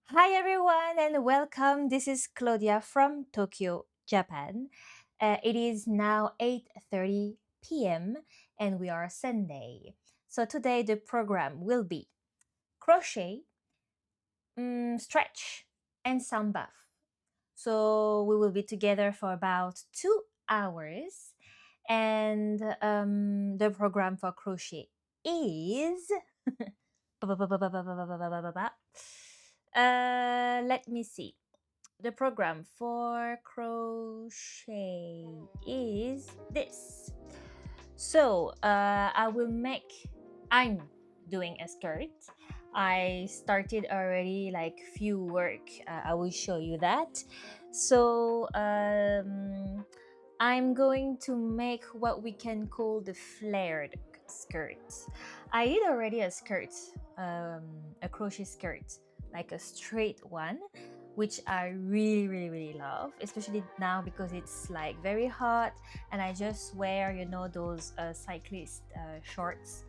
Hi everyone and welcome. This is Claudia from Tokyo, Japan. It is now 8:30 p.m. and we are Sunday. So today the program will be crochet, stretch, and SoundBath. So we will be together for about 2 hours, and the program for crochet is let me see. The program for crochet is this. So I'm doing a skirt. I started already like few work. I will show you that. So I'm going to make what we can call the flared skirt. I did already a skirt, a crochet skirt, like a straight one, which I really love, especially now because it's like very hot and I just wear, those cyclist shorts,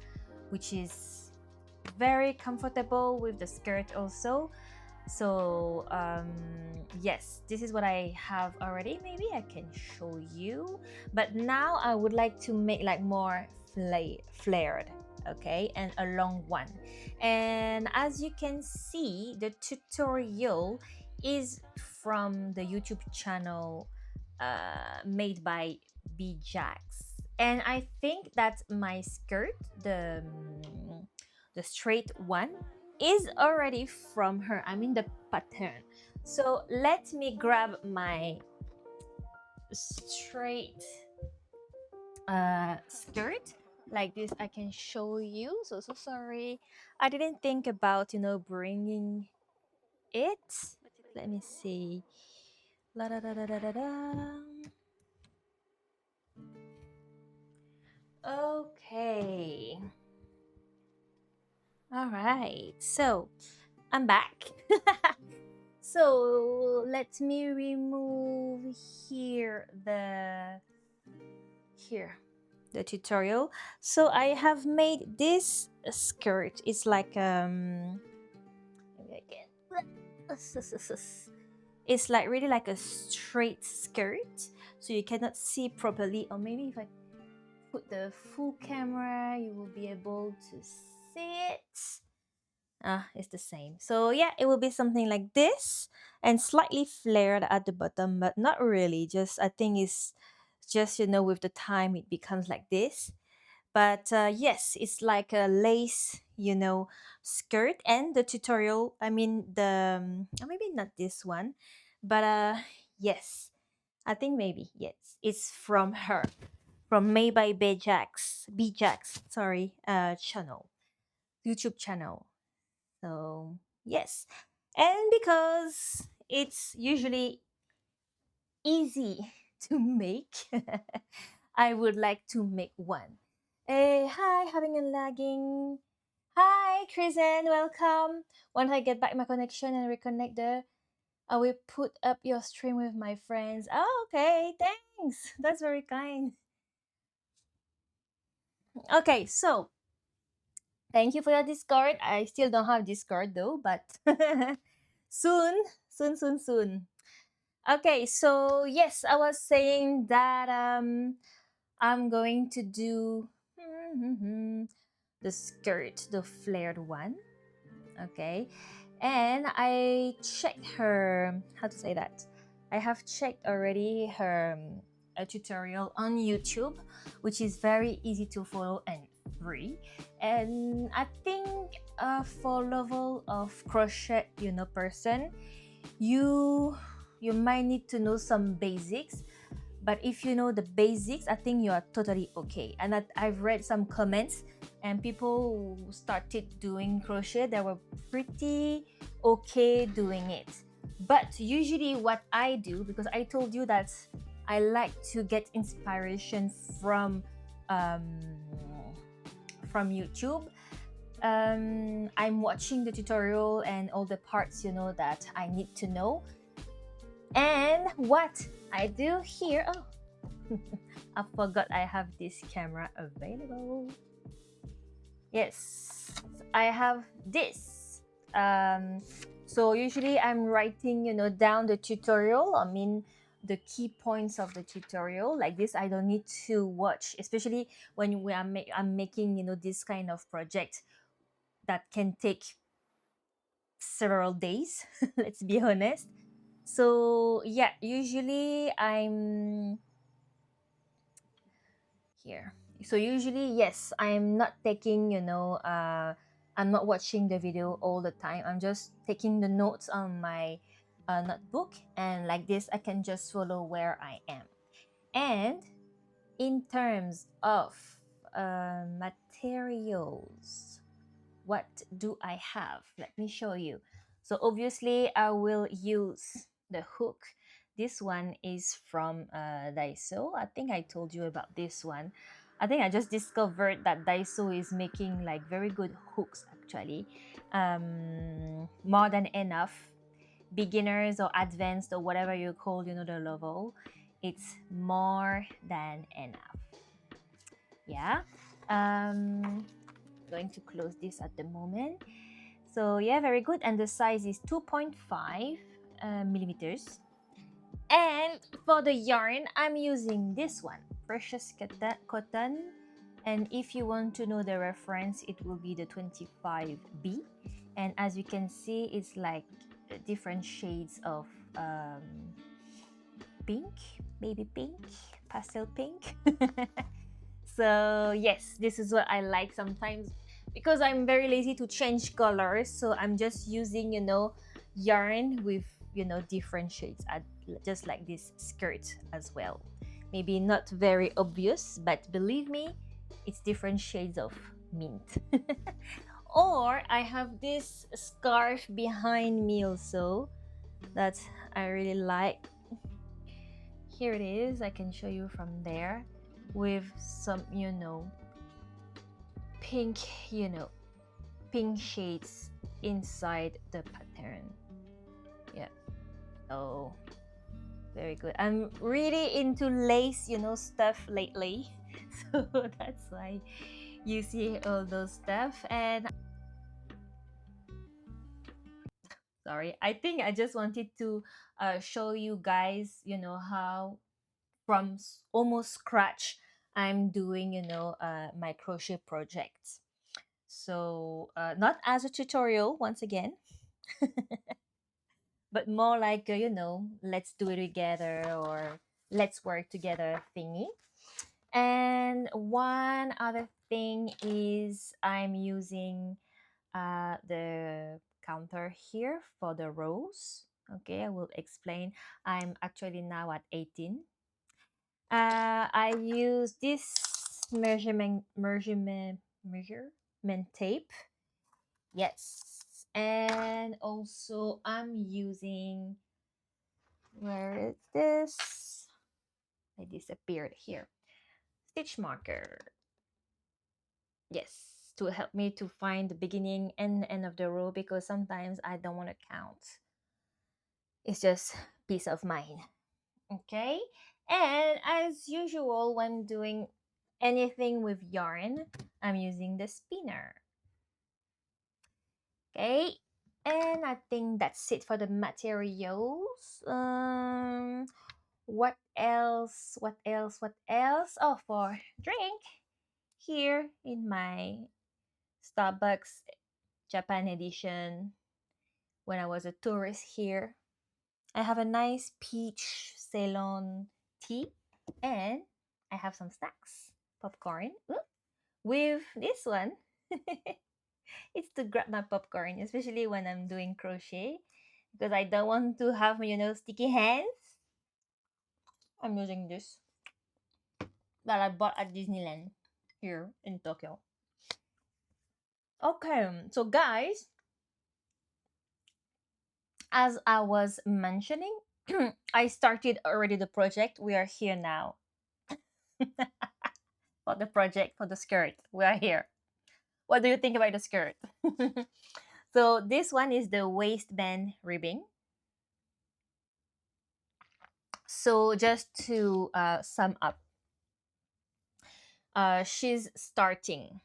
which is very comfortable with the skirt also. So yes, this is what I have already. Maybe I can show you, but now I would like to make like more flared, okay, and a long one. And as you can see, the tutorial is from the YouTube channel made by Bjax, and I think that my skirt, the straight one, is already from her. I mean the pattern. So let me grab my straight skirt like this. I can show you. So sorry, I didn't think about bringing it. Let me see. La da da da da da da. Okay. All right. So I'm back. So let me remove the tutorial. So I have made this skirt. It's like maybe I can it's like really like a straight skirt, so you cannot see properly. Or maybe if I put the full camera, you will be able to see it. It's the same. So yeah, it will be something like this and slightly flared at the bottom, but not really. Just I think it's just with the time it becomes like this. But yes, it's like a lace, skirt. And the tutorial, I mean maybe not this one, but yes, I think maybe yes, it's from her, from Made by Bjax, sorry, channel, YouTube channel. So, yes. And because it's usually easy to make, I would like to make one. Hey, hi, having a lagging. Hi, Kristen, welcome. Once I get back my connection and reconnect I will put up your stream with my friends. Oh, okay, thanks. That's very kind. Okay, so thank you for your Discord. I still don't have Discord though, but soon, soon. Okay, so yes, I was saying that I'm going to do the skirt, the flared one. Okay, and I checked her, how to say that. I have checked already her a tutorial on YouTube, which is very easy to follow and free. And I think for level of crochet, person, you might need to know some basics, but if you know the basics, I think you are totally okay. And I've read some comments, and people who started doing crochet, they were pretty okay doing it. But usually what I do, because I told you that I like to get inspiration um, from YouTube, I'm watching the tutorial and all the parts that I need to know. And what I do here, oh, I forgot I have this camera available. Yes, I have this So usually I'm writing, down the tutorial. I mean, the key points of the tutorial like this. I don't need to watch, especially when I'm making, this kind of project that can take several days. Let's be honest. So yeah, usually I'm here. So usually, yes, I'm not taking, I'm not watching the video all the time. I'm just taking the notes on my notebook, and like this, I can just follow where I am. And in terms of materials, what do I have? Let me show you. So obviously I will use the hook. This one is from Daiso. I think I told you about this one. I think I just discovered that Daiso is making like very good hooks actually. More than enough. Beginners or advanced or whatever you call, the level. It's more than enough. Yeah. Going to close this at the moment. So yeah, very good. And the size is 2.5 millimeters. And for the yarn, I'm using this one, Precious Cotton. And if you want to know the reference, it will be the 25B. And as you can see, it's like different shades of pink, baby pink, pastel pink. So yes, this is what I like sometimes because I'm very lazy to change colors. So I'm just using, yarn with, different shades, just like this skirt as well. Maybe not very obvious, but believe me, it's different shades of mint. Or I have this scarf behind me also that I really like. Here it is. I can show you from there with some, pink, pink shades inside the pattern. Yeah. Oh, very good. I'm really into lace, stuff lately. So that's why you see all those stuff. And sorry, I think I just wanted to show you guys, how from almost scratch I'm doing, my crochet projects. So not as a tutorial once again, but more like let's do it together or let's work together thingy. And one other thing is I'm using the counter here for the rows. Okay, I will explain. I'm actually now at 18. I use this measurement tape. Yes. And also I'm using, where is this? It disappeared here. Stitch marker. Yes, to help me to find the beginning and end of the row because sometimes I don't want to count. It's just peace of mind. Okay. And as usual, when doing anything with yarn, I'm using the spinner. Okay, and I think that's it for the materials. What else? What else? What else? Oh, for drink here in my Starbucks Japan edition when I was a tourist here. I have a nice peach Ceylon tea, and I have some snacks, popcorn with this one. It's to grab my popcorn, especially when I'm doing crochet, because I don't want to have, sticky hands. I'm using this that I bought at Disneyland here in Tokyo. Okay, so guys, as I was mentioning, I started already the project. We are here now for the project for the skirt. We are here. What do you think about the skirt? So this one is the waistband ribbing. So just to sum up, she's starting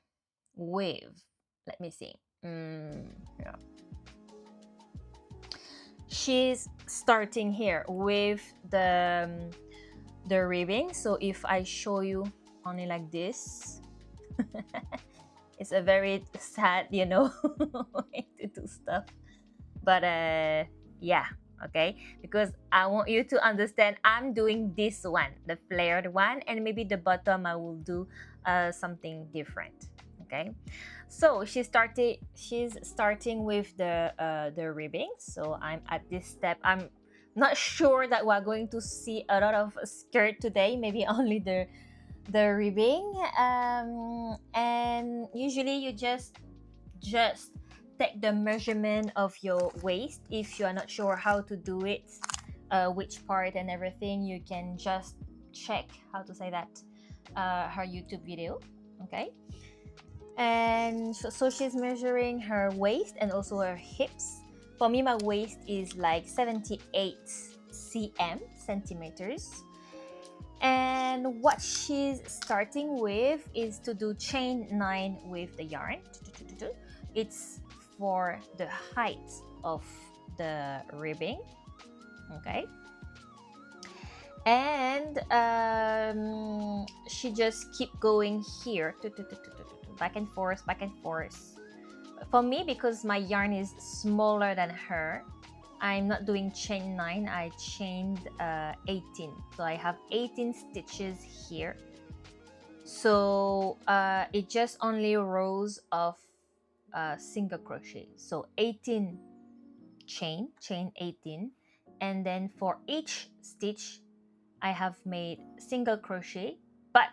with, let me see, yeah. she's starting here with the ribbing. So if I show you only like this, it's a very sad, you know, way to do stuff. But yeah, okay, because I want you to understand I'm doing this one, the flared one, and maybe the bottom I will do something different. Okay, so she's starting with the ribbing. So I'm at this step. I'm not sure that we're going to see a lot of skirt today, maybe only the ribbing. And usually you just take the measurement of your waist. If you are not sure how to do it, which part and everything, you can just check how to say that, her YouTube video. Okay, and so she's measuring her waist and also her hips. For me, my waist is like 78 centimeters. And what she's starting with is to do chain 9 with the yarn. It's for the height of the ribbing. Okay, and she just keep going here, back and forth, back and forth. For me, because my yarn is smaller than her, I'm not doing chain 9, I chained 18. So I have 18 stitches here. So it just only rows of single crochet. So 18 chain 18, and then for each stitch I have made single crochet. But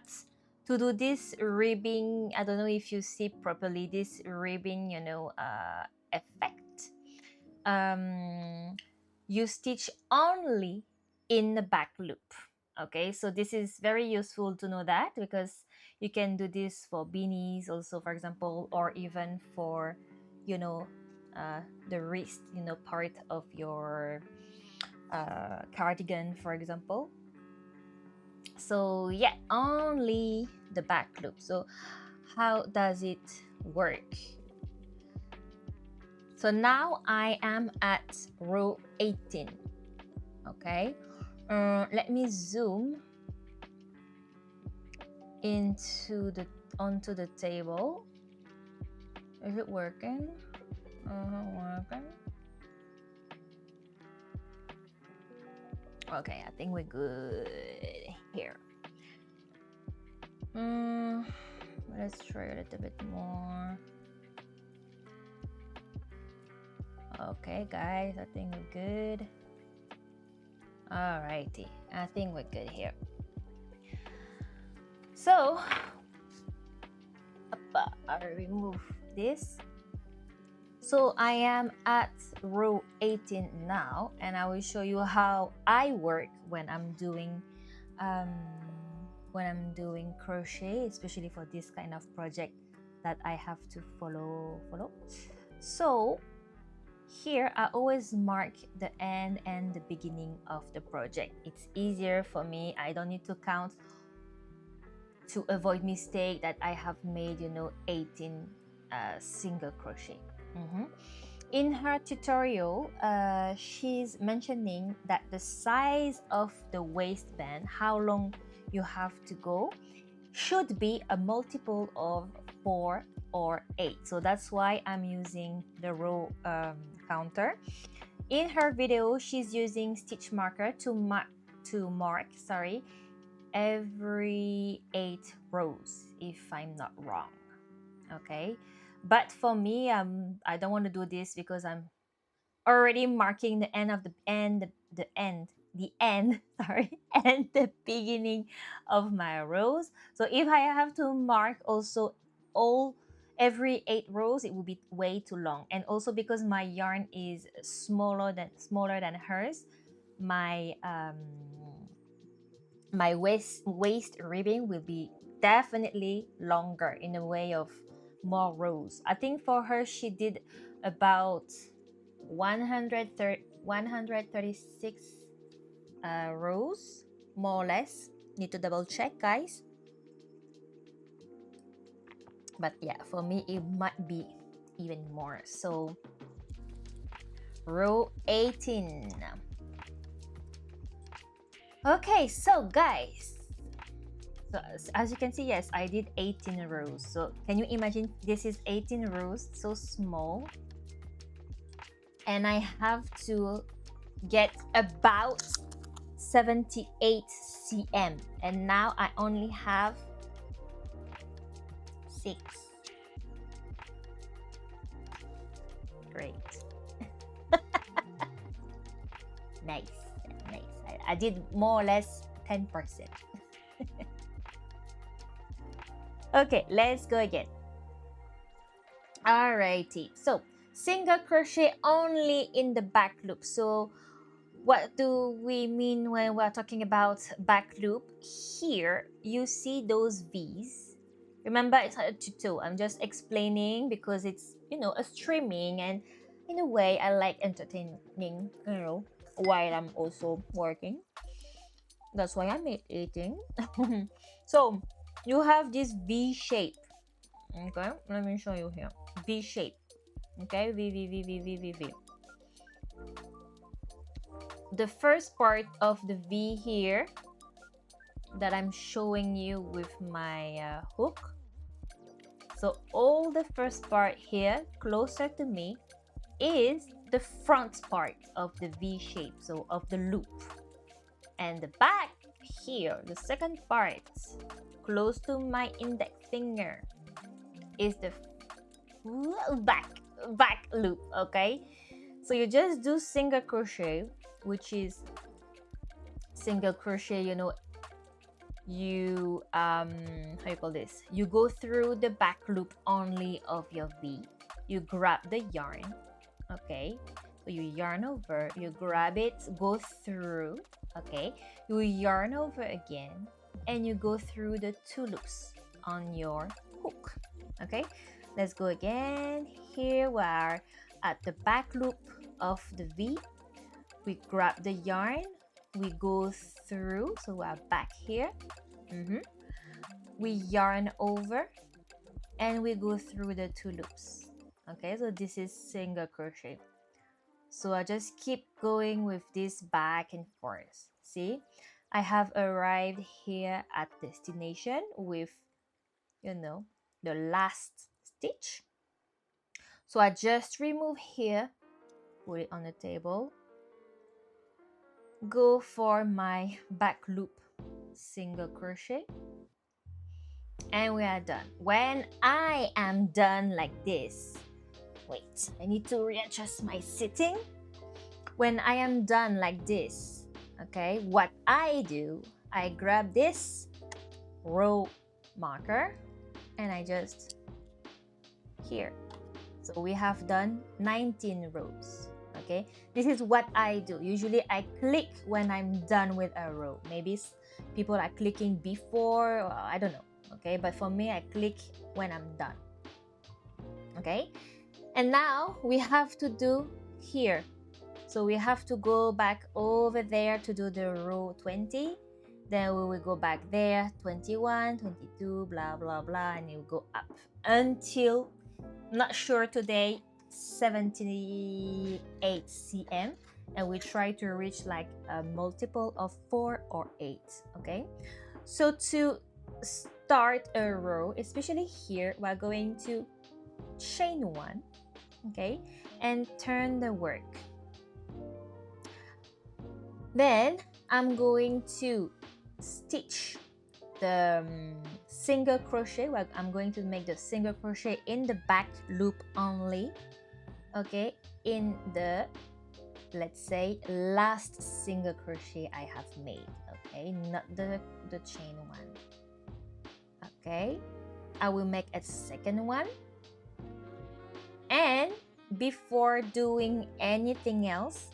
to do this ribbing, I don't know if you see properly this ribbing, you know, effect, you stitch only in the back loop. Okay, so this is very useful to know that, because you can do this for beanies also, for example, or even for, you know, the wrist, you know, part of your cardigan, for example. So yeah, only the back loop. So how does it work? So now I am at row 18. Okay, let me zoom onto the table. Is it working? Working. Okay, I think we're good here. Let's try a little bit more. Okay, guys, I think we're good. Alrighty, I think we're good here. So I'll remove this. So I am at row 18 now, and I will show you how I work when I'm doing crochet, especially for this kind of project that I have to follow. So here I always mark the end and the beginning of the project. It's easier for me. I don't need to count to avoid mistake that I have made, you know, 18 single crochet. In her tutorial, she's mentioning that the size of the waistband, how long you have to go, should be a multiple of 4 or 8. So that's why I'm using the row counter. In her video, she's using stitch marker to mark every 8 rows, if I'm not wrong. Okay, but for me, I don't want to do this because I'm already marking the end of the end sorry, and the beginning of my rows. So if I have to mark also every 8 rows, it will be way too long. And also because my yarn is smaller than hers, my my waist ribbing will be definitely longer in a way of more rows. I think for her she did about 136 rows, more or less. Need to double check, guys. But yeah, for me it might be even more. So row 18. Okay, so guys, so as you can see, yes, I did 18 rows. So can you imagine, this is 18 rows, so small, and I have to get about 78 cm, and now I only have 6. Great. Nice. I did more or less 10%. Okay, let's go again. Alrighty, so single crochet only in the back loop. So what do we mean when we're talking about back loop? Here you see those V's. Remember, it's not a tutorial. I'm just explaining because it's, you know, a streaming, and in a way I like entertaining, you know, while I'm also working. That's why I made eating. So you have this V shape. Okay, let me show you here. V shape. Okay, V. The first part of the V here that I'm showing you with my hook. So all the first part here closer to me is the front part of the V shape, so of the loop. And the back here, the second part close to my index finger, is the back loop. Okay, so you just do single crochet, which is single crochet, you know, you how you call this, you go through the back loop only of your V. You grab the yarn, okay, so you yarn over, you grab it, go through, okay, you yarn over again, and you go through the 2 loops on your hook. Okay, let's go again. Here we are at the back loop of the V. We grab the yarn, we go through, so we're back here. We yarn over and we go through the 2 loops. Okay, so this is single crochet. So I just keep going with this back and forth. See, I have arrived here at destination with, you know, the last stitch. So I just remove here, put it on the table, go for my back loop single crochet, and we are done. When I am done like this, wait, I need to readjust my sitting. When I am done like this, okay, what I do, I grab this row marker and I just here. So we have done 19 rows. Okay, this is what I do. Usually I click when I'm done with a row. Maybe people are clicking before, or I don't know. Okay, but for me, I click when I'm done. Okay, and now we have to do here. So we have to go back over there to do the row 20. Then we will go back there, 21, 22, blah, blah, blah, and you go up until, not sure today, 78 cm, and we try to reach like a multiple of 4 or 8. Okay, so to start a row, especially here, we're going to chain 1, okay, and turn the work. Then I'm going to stitch the single crochet. Well, I'm going to make the single crochet in the back loop only, okay, in the, let's say, last single crochet I have made, okay, not the chain one. Okay, I will make a second one, and before doing anything else,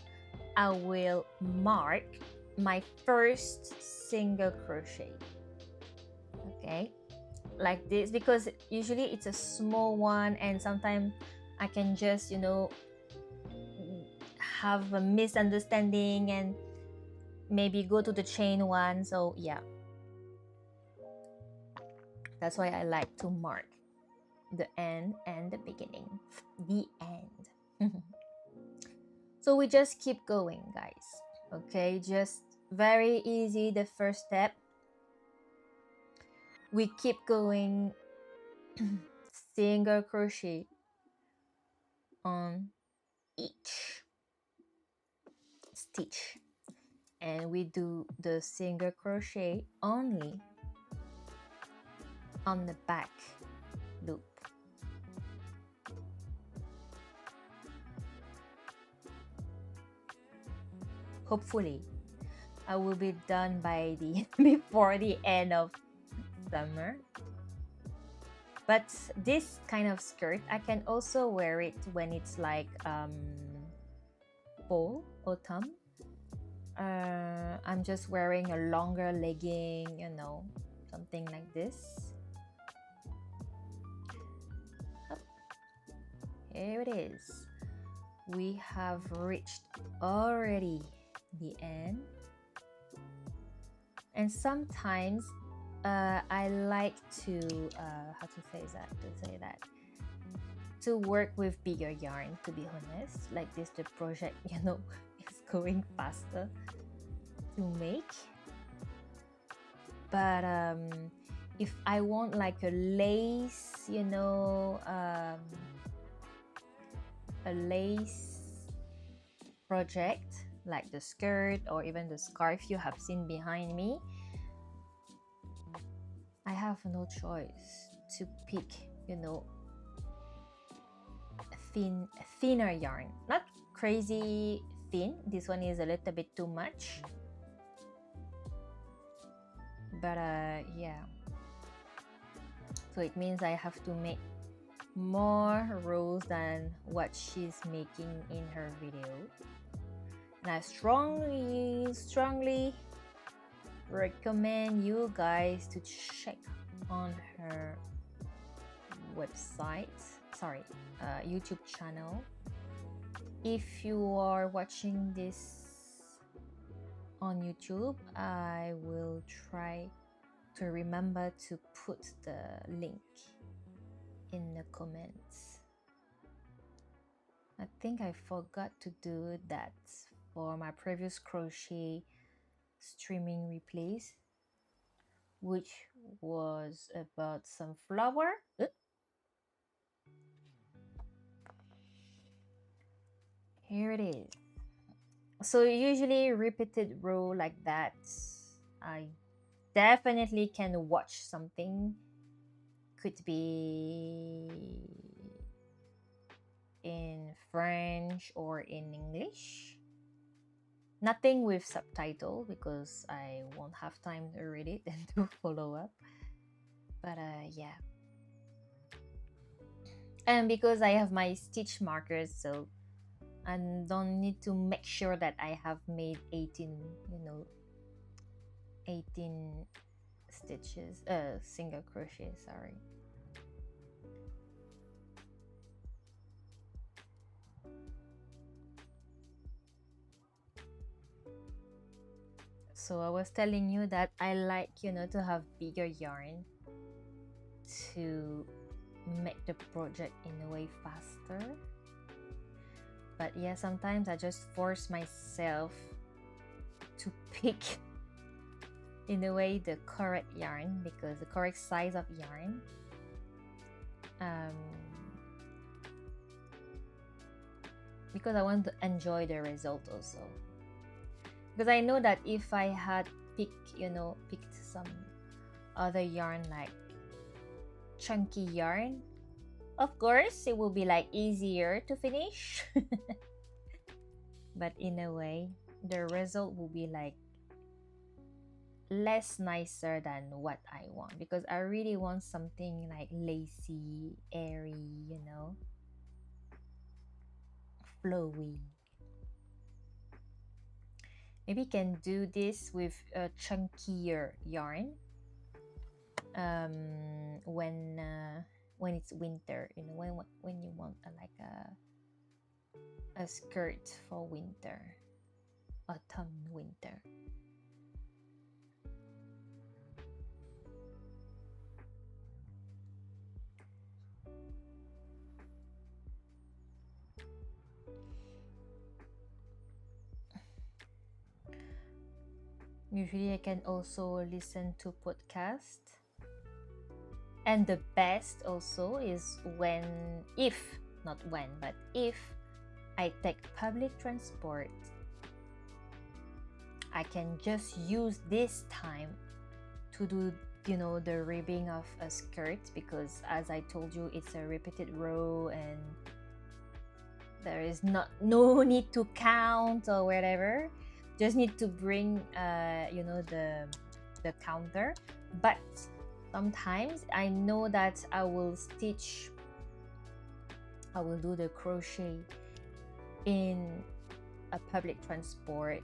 I will mark my first single crochet. Okay, like this, because usually it's a small one, and sometimes I can just, you know, have a misunderstanding and maybe go to the chain one. So yeah, that's why I like to mark the end and the beginning. The end. So we just keep going, guys. Okay, just very easy. The first step, we keep going. Single crochet on each stitch, and we do the single crochet only on the back loop. Hopefully I will be done by the before the end of summer. But this kind of skirt, I can also wear it when it's like fall, autumn. I'm just wearing a longer legging, you know, something like this. Oh, here it is. We have reached already the end. And sometimes I like to how to say that to work with bigger yarn, to be honest. Like this, the project, you know, is going faster to make. But if I want like a lace, you know, a lace project like the skirt or even the scarf you have seen behind me, I have no choice to pick, you know, a thinner yarn. Not crazy thin. This one is a little bit too much. But yeah. So it means I have to make more rows than what she's making in her video. And I strongly recommend you guys to check on her website, YouTube channel. If you are watching this on YouTube, I will try to remember to put the link in the comments. I think I forgot to do that for my previous crochet streaming replays, which was about some flower. Here it is. So usually repeated row like that, I definitely can watch something. Could be in French or in English. Nothing with subtitle because I won't have time to read it and to follow up. But yeah. And because I have my stitch markers, so I don't need to make sure that I have made 18, you know, 18 stitches, single crochet, sorry. So I was telling you that I like, you know, to have bigger yarn to make the project in a way faster. But yeah, sometimes I just force myself to pick in a way the correct yarn, because the correct size of yarn. Because I want to enjoy the result also. Because I know that if I had picked some other yarn like chunky yarn, of course it will be like easier to finish. But in a way, the result will be like less nicer than what I want, because I really want something like lacy, airy, you know, flowy. Maybe can do this with a chunkier yarn when it's winter, you know, when you want like a skirt for winter, autumn, winter. Usually I can also listen to podcast. And the best also is when, if, not when, but if I take public transport, I can just use this time to do, the ribbing of a skirt, because as I told you, it's a repeated row and there is no need to count or whatever. Just need to bring the counter. But sometimes I know that I will do the crochet in a public transport,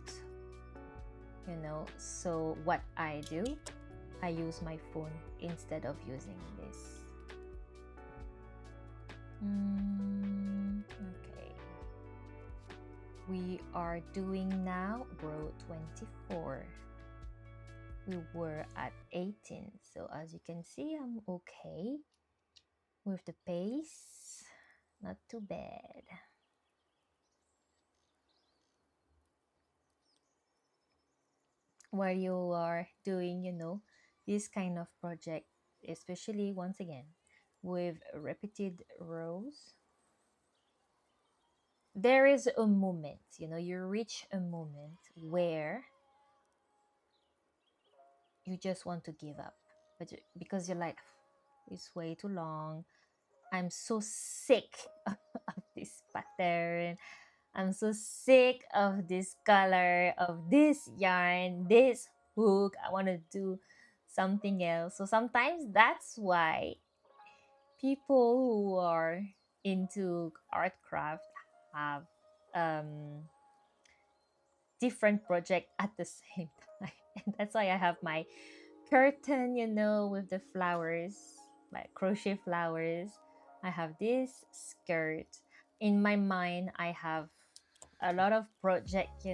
so what I do, I use my phone instead of using this. Okay, we are doing now row 24. We were at 18, so as you can see, I'm okay with the pace, not too bad. While you are doing, this kind of project, especially once again with repeated rows, there is a moment, you reach a moment where you just want to give up, but because you're like, it's way too long, I'm so sick of this pattern, I'm so sick of this color, of this yarn, this hook, I want to do something else. So sometimes that's why people who are into art craft have different project at the same time. And that's why I have my curtain, with the flowers, like crochet flowers. I have this skirt. In my mind, I have a lot of project,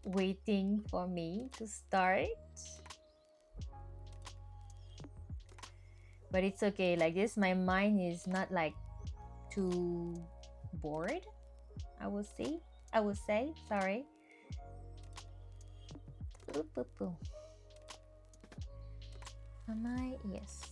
waiting for me to start. But it's okay. Like this, my mind is not like too bored, I would say. Sorry. Am I? Yes.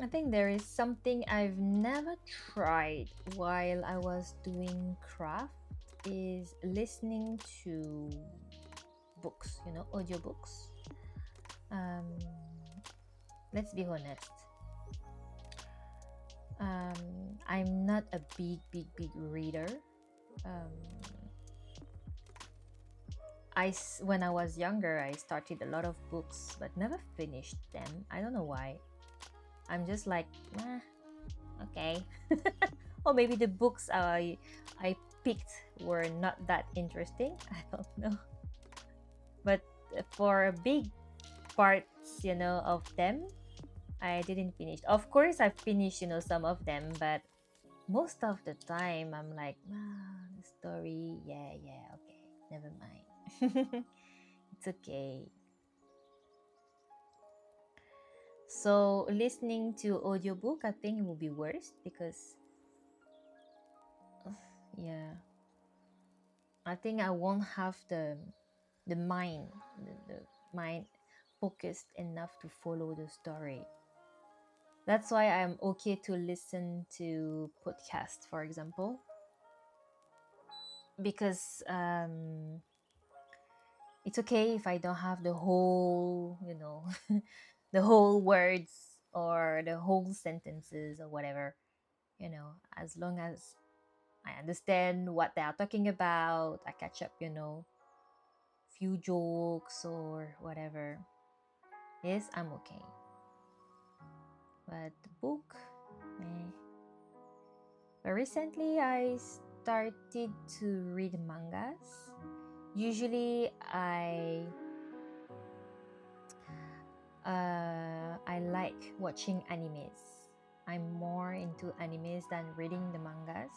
I think there is something I've never tried while I was doing craft, is listening to books, audiobooks. Let's be honest. I'm not a big reader. When I was younger, I started a lot of books but never finished them. I don't know why. I'm just like, okay. Or maybe the books I picked were not that interesting. I don't know. But for big parts, of them, I didn't finish. Of course, I finished, some of them, but most of the time, I'm like, the story, yeah, okay, never mind. It's okay. So listening to audiobook, I think it will be worse because, yeah, I think I won't have the mind, the mind focused enough to follow the story. That's why I'm okay to listen to podcasts, for example, because it's okay if I don't have the whole, the whole words or the whole sentences or whatever, as long as I understand what they are talking about, I catch up, few jokes or whatever. Yes, I'm okay. But the book, eh. But recently, I started to read mangas. Usually, I like watching animes. I'm more into animes than reading the mangas.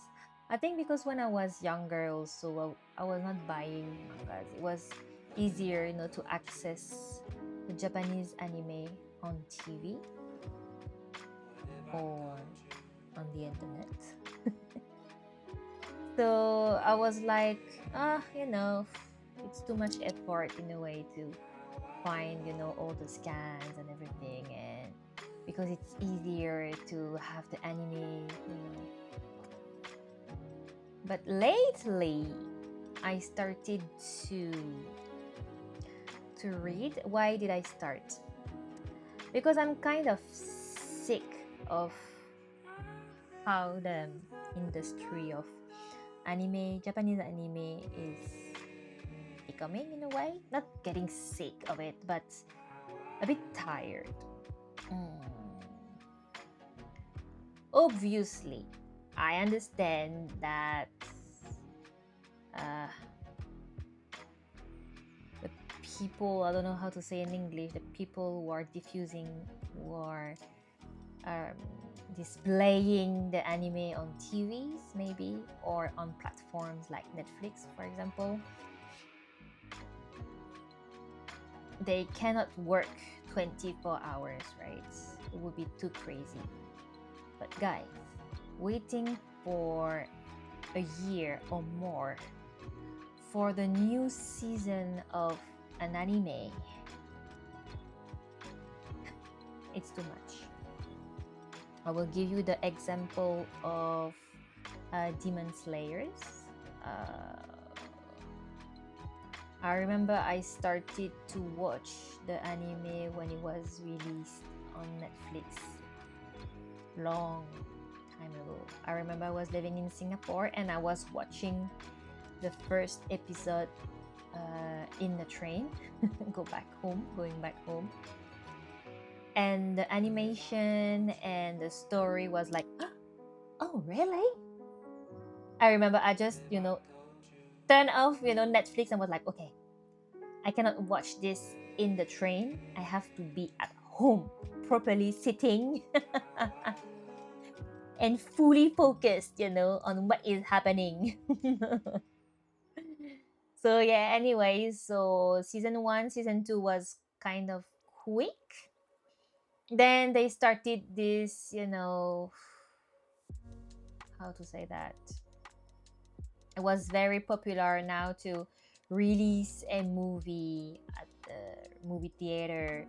I think because when I was younger, also I was not buying mangas. It was easier, to access the Japanese anime on TV or on the internet. So I was like, it's too much effort in a way to find, all the scans and everything, and because it's easier to have the anime. But lately, I started to read. Why did I start? Because I'm kind of sick of how the industry of Japanese anime is becoming, in a way. Not getting sick of it, but a bit tired. Obviously, I understand that the people, I don't know how to say in English, the people who are diffusing, who are displaying the anime on TVs, maybe, or on platforms like Netflix, for example, they cannot work 24 hours, right? It would be too crazy. But guys, waiting for a year or more for the new season of an anime, it's too much. I will give you the example of Demon Slayers. I remember I started to watch the anime when it was released on Netflix long time ago. I remember I was living in Singapore and I was watching the first episode in the train going back home, and the animation and the story was like, oh really? I remember I just turned off Netflix and was like, okay, I cannot watch this in the train. I have to be at home, properly sitting and fully focused, on what is happening. So yeah, anyways, so season 1, season 2 was kind of quick. Then they started this, how to say that? It was very popular now to release a movie at the movie theater,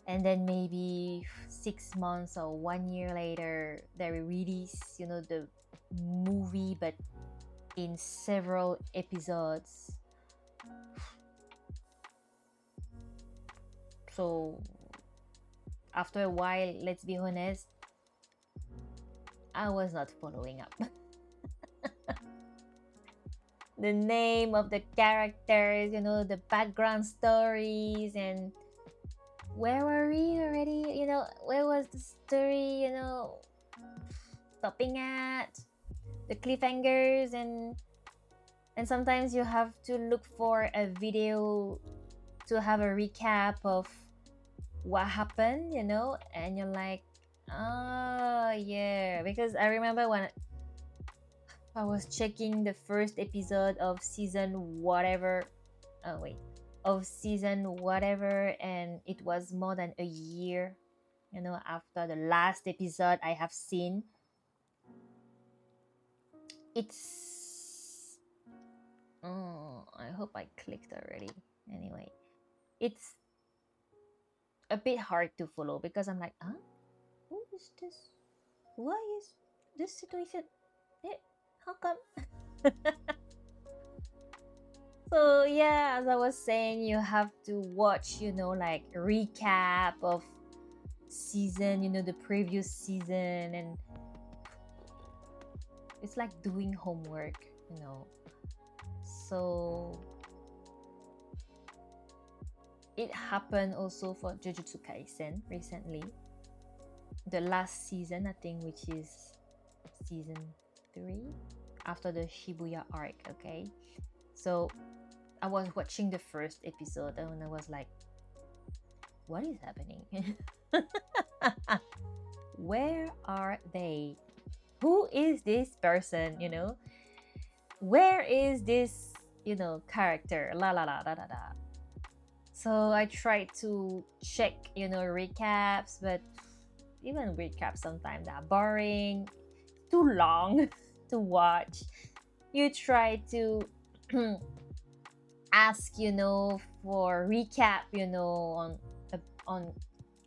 and then maybe 6 months or 1 year later they release the movie, but in several episodes. So after a while, let's be honest, I was not following up. The name of the characters, the background stories, and where were we already? Where was the story, stopping at? The cliffhangers, and sometimes you have to look for a video to have a recap of what happened, and you're like, oh yeah, because I remember when I was checking the first episode of season whatever, and it was more than a year, after the last episode I have seen. It's I hope I clicked already. Anyway, it's a bit hard to follow because I'm like, who is this? Why is this situation? How come? So yeah, as I was saying, you have to watch, like recap of season, the previous season, and it's like doing homework, So it happened also for Jujutsu Kaisen recently. The last season, I think, which is season 3, after the Shibuya arc, okay? So I was watching the first episode and I was like, what is happening? Where are they? who is this person, where is this, character, la la la da da da. So I tried to check, recaps, but even recaps sometimes are boring, too long to watch. You try to ask, for recap, on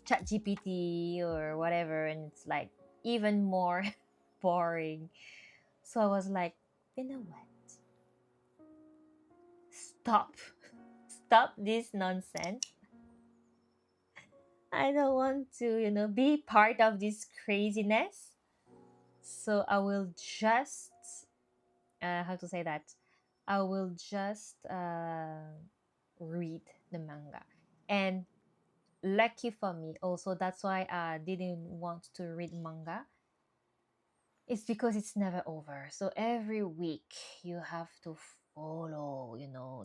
ChatGPT or whatever, and it's like even more boring. So I was like, you know what? Stop. Stop this nonsense. I don't want to, be part of this craziness. So I will just, how to say that? I will just read the manga. And lucky for me, also, that's why I didn't want to read manga. It's because it's never over. So every week you have to follow,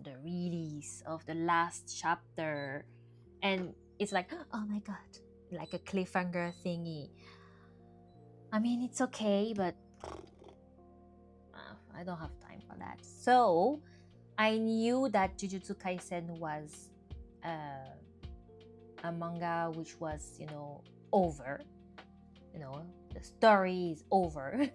the release of the last chapter. And it's like, oh my god, like a cliffhanger thingy. I mean, it's okay, but I don't have time for that. So I knew that Jujutsu Kaisen was a manga which was, over. The story is over.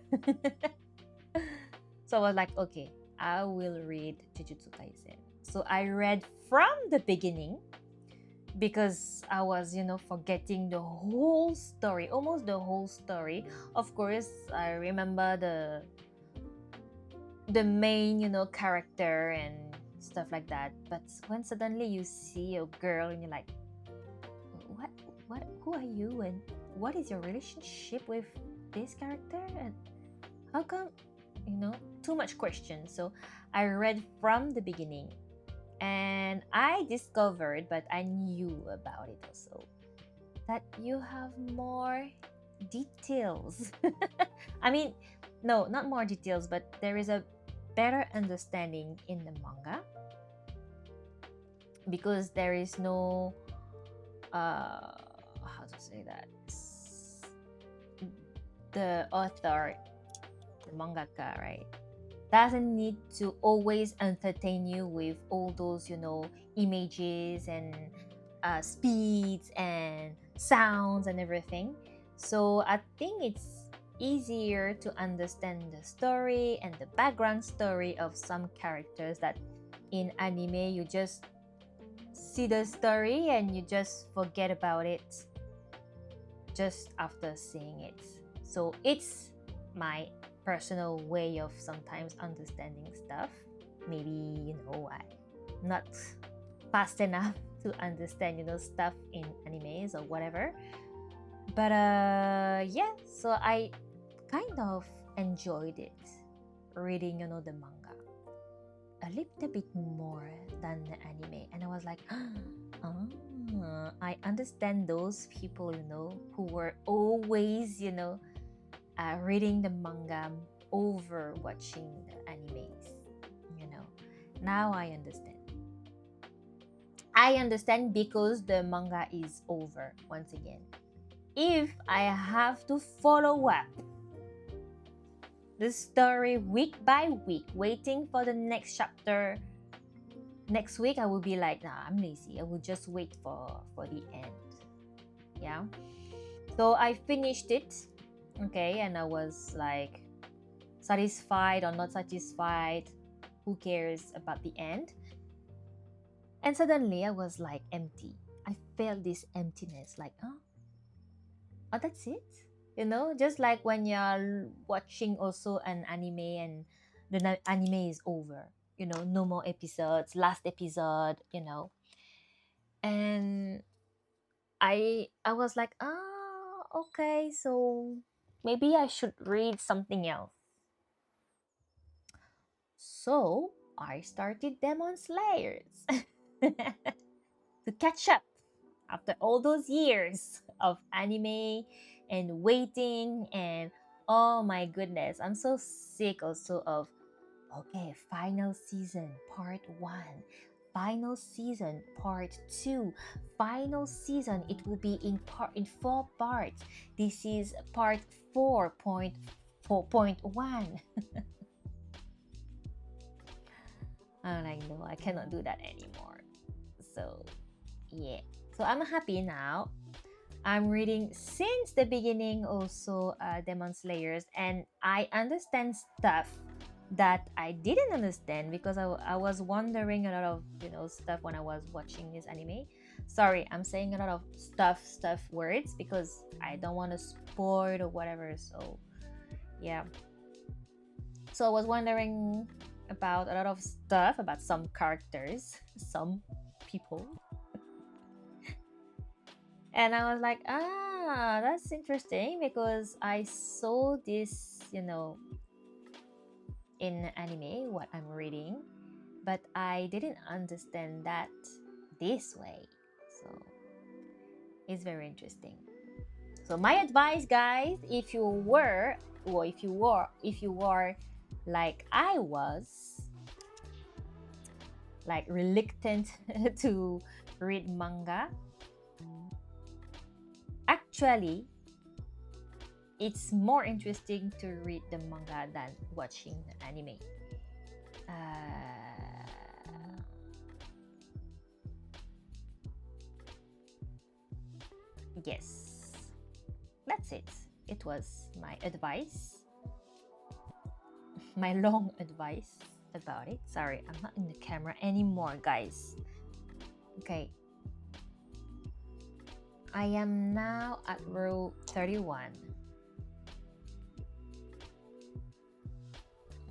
So I was like, okay, I will read Jujutsu Kaisen. So I read from the beginning because I was, forgetting the whole story, almost the whole story. Of course, I remember the main, character and stuff like that. But when suddenly you see a girl and you're like, who are you, and what is your relationship with this character, and how come, too much questions. So I read from the beginning, and I discovered, but I knew about it also, that you have more details. I mean, no, not more details, but there is a better understanding in the manga because there is no how to say that, the author, the mangaka, right, doesn't need to always entertain you with all those, images and speeds and sounds and everything. So I think it's easier to understand the story and the background story of some characters that in anime you just see the story and you just forget about it just after seeing it. So it's my personal way of sometimes understanding stuff. Maybe, I'm not fast enough to understand, stuff in animes or whatever. But yeah, so I kind of enjoyed it, reading, the manga a little bit more than the anime. And I was like, I understand those people, who were always, reading the manga over watching the animes. Now I understand. I understand because the manga is over once again. If I have to follow up the story week by week, waiting for the next chapter next week, I will be like, nah, I'm lazy. I will just wait for the end. Yeah. So I finished it. Okay. And I was like, satisfied or not satisfied. Who cares about the end? And suddenly I was like empty. I felt this emptiness, like, oh, that's it? Just like when you're watching also an anime and the anime is over, no more episodes, last episode, and I was like, okay, so maybe I should read something else. So I started Demon Slayers to catch up after all those years of anime and waiting. And oh my goodness, I'm so sick also of, okay, final season part 1, final season part 2, final season, it will be in 4 parts. This is part 4.5, 4.1. I'm like, no, I cannot do that anymore. So yeah, so I'm happy now. I'm reading since the beginning also Demon Slayers, and I understand stuff that I didn't understand because I was wondering a lot of stuff when I was watching this anime. Sorry, I'm saying a lot of stuff words because I don't want to spoil or whatever. So yeah, so I was wondering about a lot of stuff about some characters, some people, and I was like, that's interesting because I saw this, in anime, what I'm reading, but I didn't understand that this way. So it's very interesting. So my advice, guys, if you were, or if you were like I was, like reluctant to read manga, actually it's more interesting to read the manga than watching the anime. Yes, that's it. It was my advice, my long advice about it. Sorry, I'm not in the camera anymore, guys. Okay, I am now at row 31.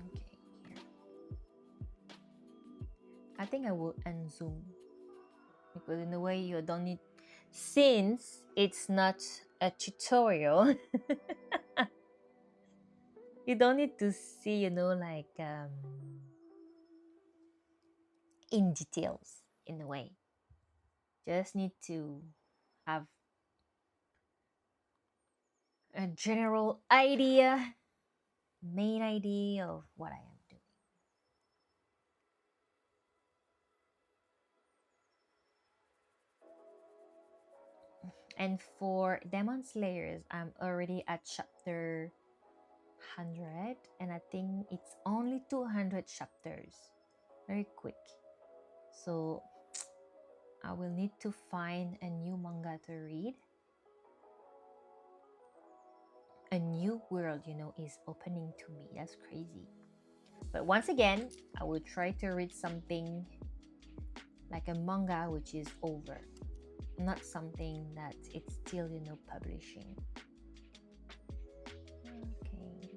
Okay, here. I think I will unzoom because in a way you don't need, since it's not a tutorial, you don't need to see, like in details in a way. Just need to have a general idea, main idea of what I am doing. And for Demon Slayers, I'm already at chapter 100, and I think it's only 200 chapters. Very quick. So I will need to find a new manga to read. A new world, is opening to me. That's crazy. But once again, I will try to read something like a manga which is over, not something that it's still, publishing. Okay.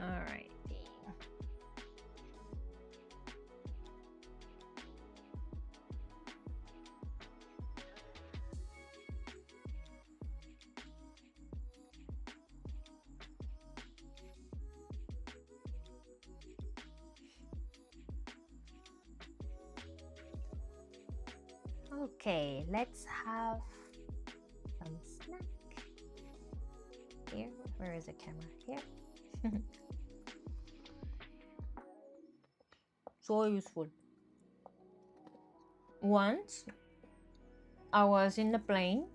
All right. Okay, let's have some snack. Here, where is the camera? Here. So useful. Once I was in the plane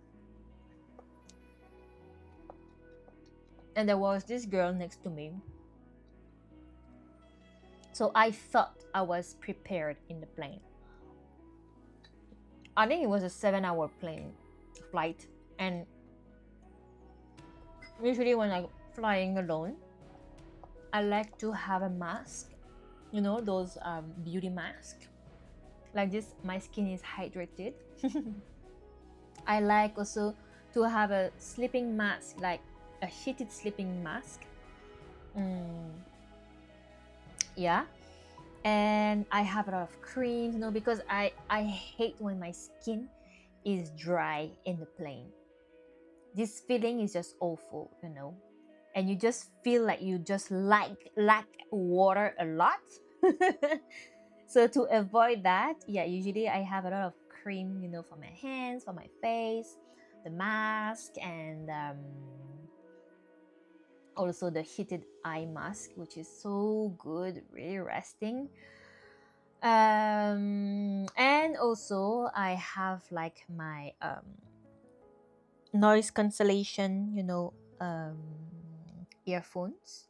and there was this girl next to me. So I thought I was prepared in the plane. I think it was a 7-hour plane flight, and usually when I'm flying alone, I like to have a mask, those beauty masks. Like this, my skin is hydrated. I like also to have a sleeping mask, like a heated sleeping mask. Yeah. And I have a lot of creams, because I hate when my skin is dry in the plane. This feeling is just awful, and you just feel like you just lack water a lot. So to avoid that, yeah, usually I have a lot of cream, for my hands, for my face, the mask, and also the heated eye mask, which is so good, really resting. And also I have like my noise cancellation, earphones,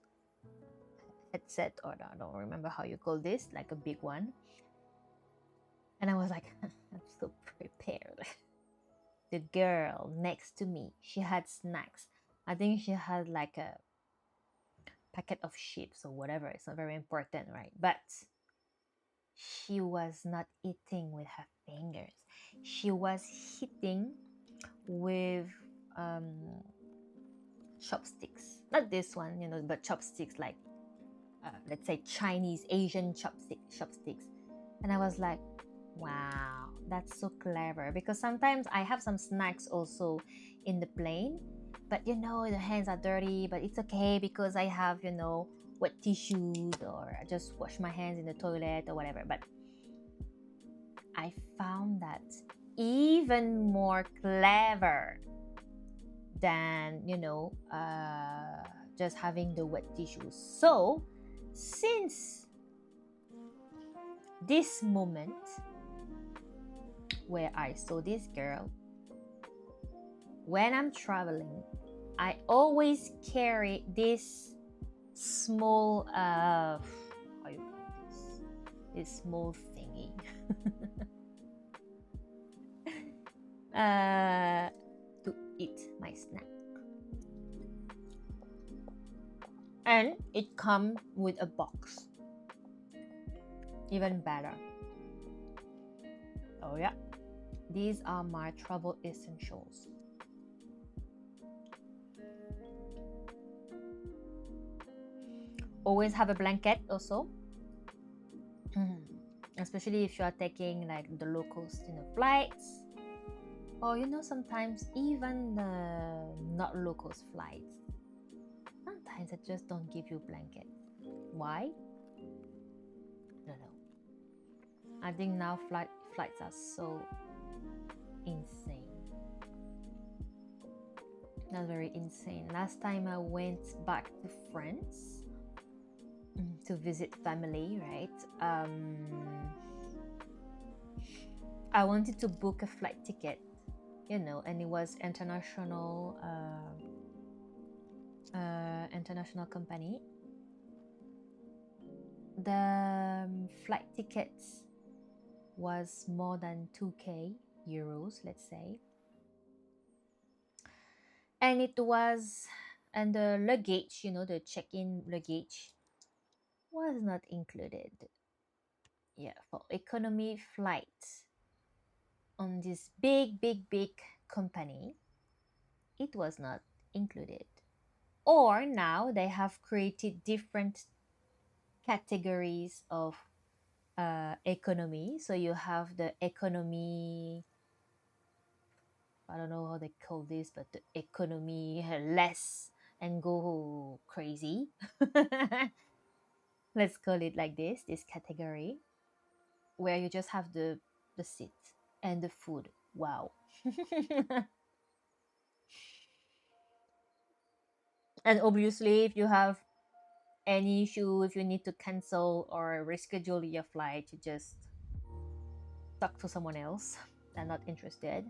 headset, or I don't remember how you call this, like a big one. And I was like, I'm so prepared. The girl next to me, she had snacks. I think she had like a packet of chips or whatever. It's not very important, right? But she was not eating with her fingers. She was hitting with chopsticks. Not this one, but chopsticks like, let's say Chinese, Asian chopsticks. And I was like, wow, that's so clever. Because sometimes I have some snacks also in the plane, but the hands are dirty, but it's okay because I have, wet tissues, or I just wash my hands in the toilet or whatever. But I found that even more clever than, just having the wet tissues. So, since this moment where I saw this girl, when I'm traveling, I always carry this small, how you call this small thingy, to eat my snack. And it comes with a box. Even better. Oh yeah, these are my travel essentials. Always have a blanket also, especially if you are taking like the low cost flights, or sometimes even the not low cost flights. Sometimes they just don't give you blanket. Why? I don't know. I think now flights are so insane. Not very insane. Last time I went back to France to visit family, right? I wanted to book a flight ticket, and it was international company. The flight tickets was more than 2k euros, let's say, and the luggage, the check-in luggage was not included. Yeah, for economy flight on this big company, it was not included. Or now they have created different categories of economy. So you have the economy, I don't know how they call this, but the economy less and go crazy. Let's call it like this category, where you just have the seat and the food. Wow. And obviously, if you have any issue, if you need to cancel or reschedule your flight, you just talk to someone else. They're not interested.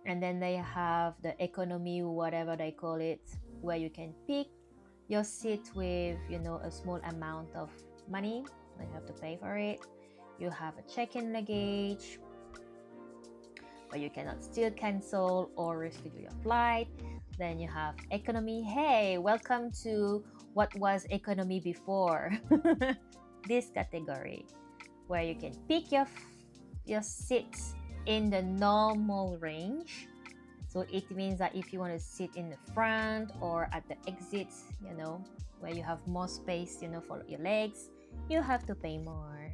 And then they have the economy, whatever they call it, where you can pick your seat with a small amount of money. You have to pay for it. You have a check-in luggage, but you cannot still cancel or reschedule your flight. Then you have economy. Hey, welcome to what was economy before. This category, where you can pick your seats in the normal range. So it means that if you want to sit in the front or at the exits, where you have more space, for your legs, you have to pay more.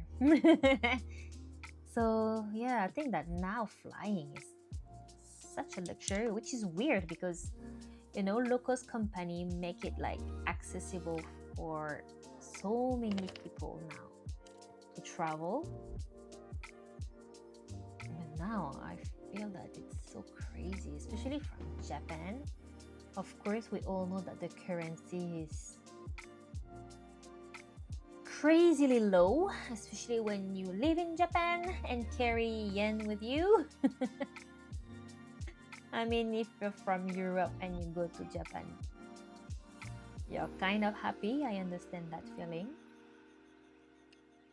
So yeah, I think that now flying is such a luxury, which is weird because low cost company make it like accessible for so many people now. travel. But now I feel that it's so crazy, especially from Japan. Of course, we all know that the currency is crazily low, especially when you live in Japan and carry yen with you. I mean, if you're from Europe and you go to Japan, you're kind of happy. I understand that feeling.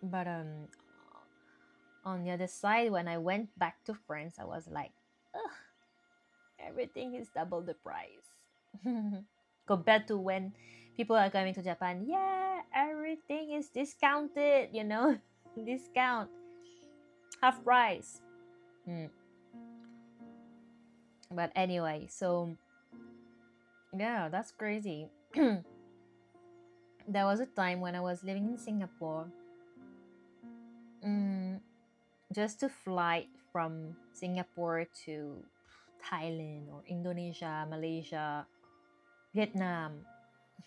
But on the other side, when I went back to France, I was like, ugh, everything is double the price. Compared to when people are coming to Japan, yeah, everything is discounted, you know, discount, half price. But anyway, so yeah, that's crazy. There was a time when I was living in Singapore, just to fly from Singapore to Thailand or Indonesia, Malaysia, Vietnam.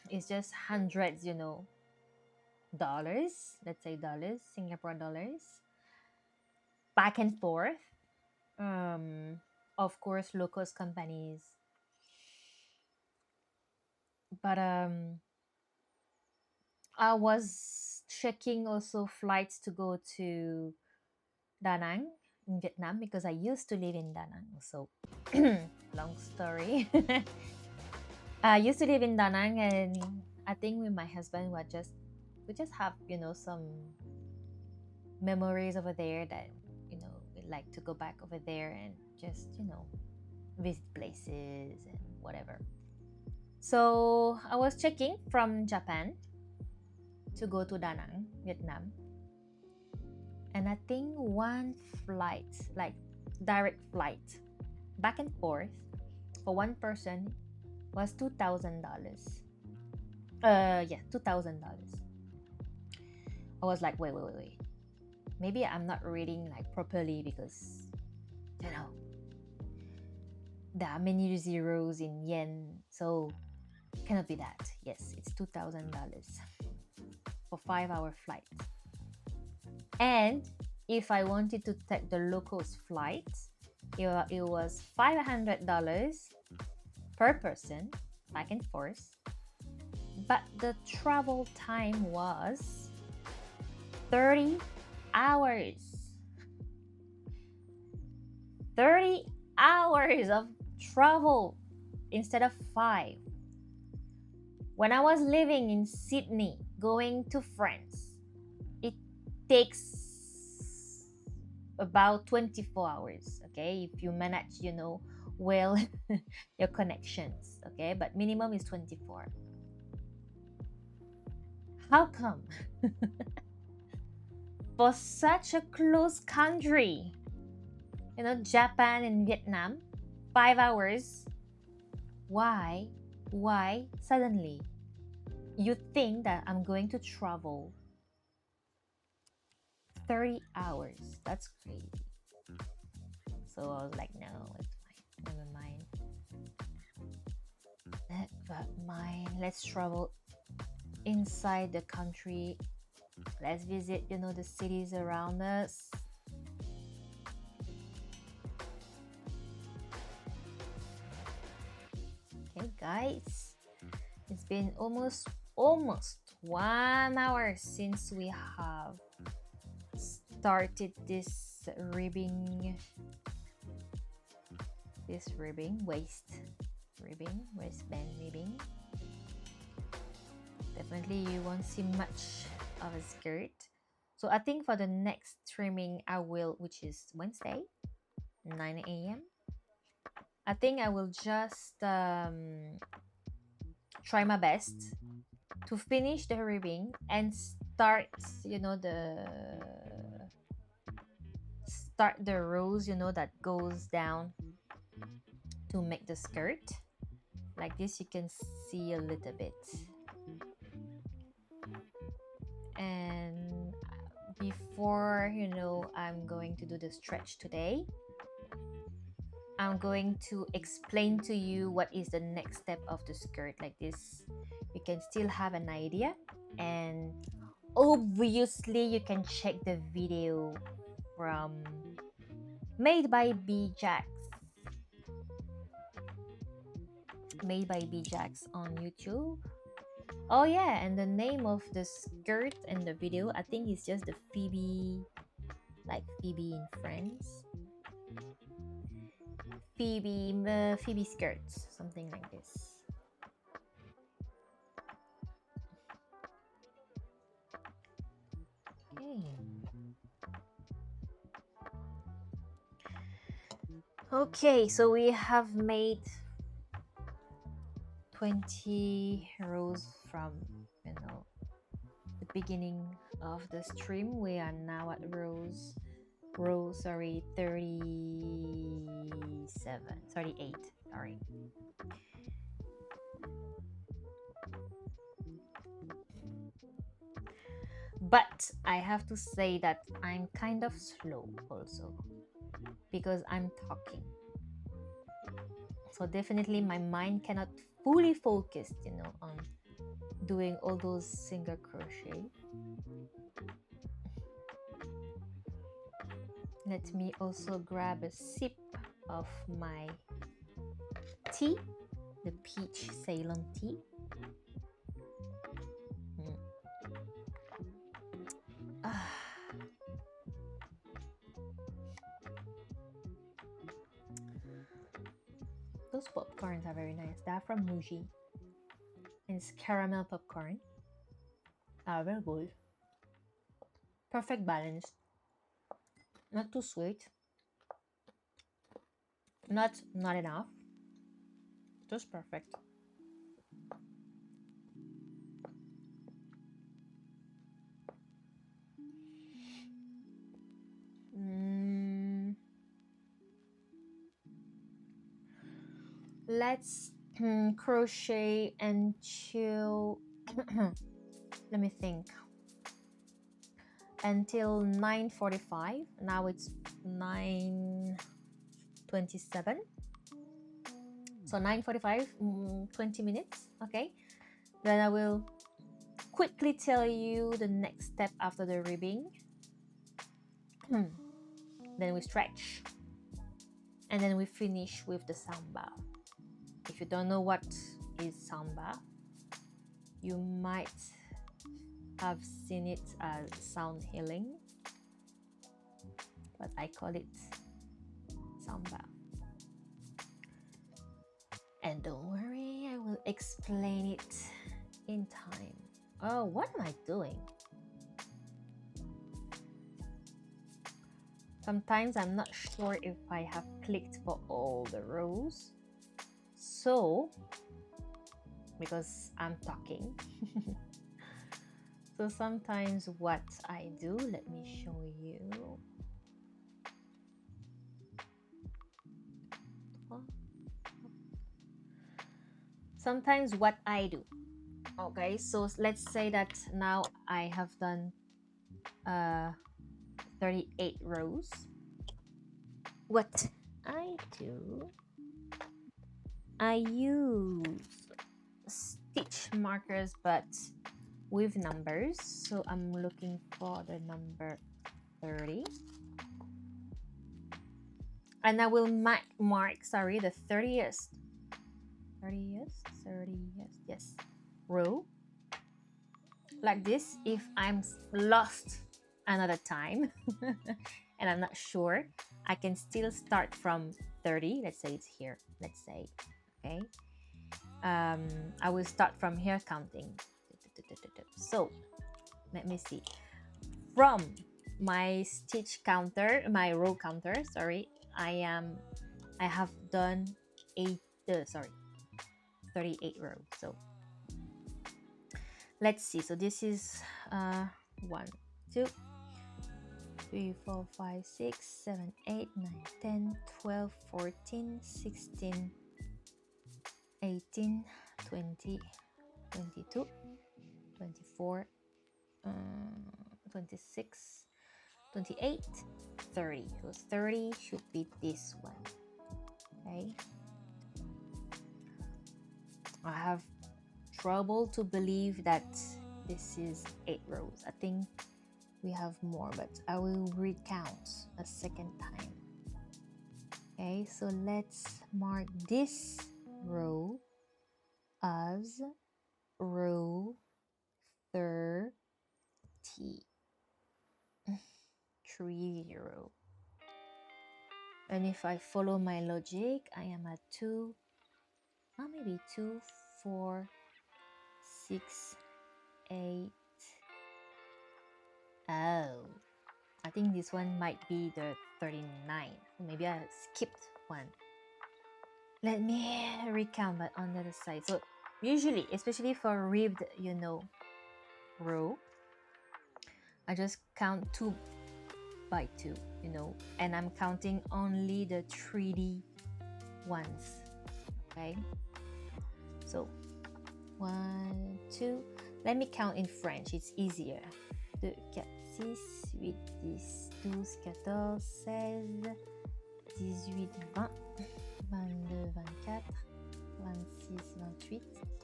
It's just hundreds, you know, dollars, let's say dollars, Singapore dollars, back and forth. Of course, low cost companies. But I was checking also flights to go to Da Nang in Vietnam because I used to live in Da Nang. So, long story. I used to live in Da Nang, and I think with my husband, we just have, you know, some memories over there that, you know, we like to go back over there and just, you know, visit places and whatever. So I was checking from Japan to go to Da Nang, Vietnam. And I think one flight, like direct flight, back and forth for one person was $2,000. Yeah, $2,000. I was like, wait. Maybe I'm not reading like properly because, you know, there are many zeros in yen, so cannot be that. Yes, it's $2,000 for 5-hour flight. And if I wanted to take the low-cost flight, it was $500 per person, back and forth. But the travel time was 30 hours. 30 hours of travel instead of 5. When I was living in Sydney, going to France, it takes about 24 hours, okay? If you manage, you know, well, your connections, okay? But minimum is 24. How come? For such a close country, you know, Japan and Vietnam, 5 hours, why suddenly you think that I'm going to travel 30 hours? That's crazy. So I was like, no, it's fine, never mind. Let's travel inside the country. Let's visit, you know, the cities around us. Okay, guys, it's been almost 1 hour since we have started this ribbing, waistband ribbing. Definitely you won't see much of a skirt. So I think for the next trimming I will, which is Wednesday, 9 a.m. I think I will just try my best to finish the ribbing and start, you know, the rows, you know, that goes down to make the skirt. Like this, you can see a little bit. And before, you know, I'm going to do the stretch today, I'm going to explain to you what is the next step of the skirt. Like this, you can still have an idea. And obviously you can check the video from Made by Bjax. Made by Bjax on YouTube. Oh yeah, and the name of the skirt in the video, I think it's just the Phoebe, like Phoebe in Friends. Phoebe skirts, something like this. Okay, so we have made 20 rows from, you know, the beginning of the stream. We are now at row 38, sorry. But I have to say that I'm kind of slow also because I'm talking. So definitely my mind cannot fully focus, you know, on doing all those single crochet. Let me also grab a sip of my tea, the peach Ceylon tea. Those popcorns are very nice. They're from Muji. And it's caramel popcorn. Very good. Perfect balance. Not too sweet. Not enough. Just perfect. Let's crochet until let me think, until 9:45. Now it's 9:27, so 9:45, 20 minutes. Okay, then I will quickly tell you the next step after the ribbing. Then we stretch, and then we finish with the SoundBath. If you don't know what is SoundBath, you might have seen it as sound healing, but I call it SoundBath. And don't worry, I will explain it in time. Oh, what am I doing? Sometimes I'm not sure if I have clicked for all the rows. So, because I'm talking. So sometimes what I do, let me show you. Sometimes what I do. Okay, so let's say that now I have done 38 rows. What I do, I use stitch markers but with numbers. So I'm looking for the number 30. And I will mark the 30th row like this. If I'm lost another time and I'm not sure, I can still start from 30. Let's say it's here, let's say. Okay, I will start from here counting. So let me see, from my stitch counter, my row counter, sorry, I have done 38 rows. So let's see. So this is 1, 2, 3, 4, 5, 6, 7, 8, 9, 10, 12, 14, 16, 18, 20, 22, 24, 26, 28, 30. So 30 should be this one. Okay, I have trouble to believe that this is 8 rows. I think we have more, but I will recount a second time. Okay, so let's mark this row as row 30. 30. And if I follow my logic, I am at 2, maybe 2, 4, 6, 8. Oh, I think this one might be the 39. Maybe I skipped one. Let me recount that on the other side. So usually, especially for ribbed, row, I just count 2 by 2, and I'm counting only the 3D ones. Okay, so 1, 2. Let me count in French, it's easier. 2, 4, 6, 8, 10, 12, 14, 16, 18,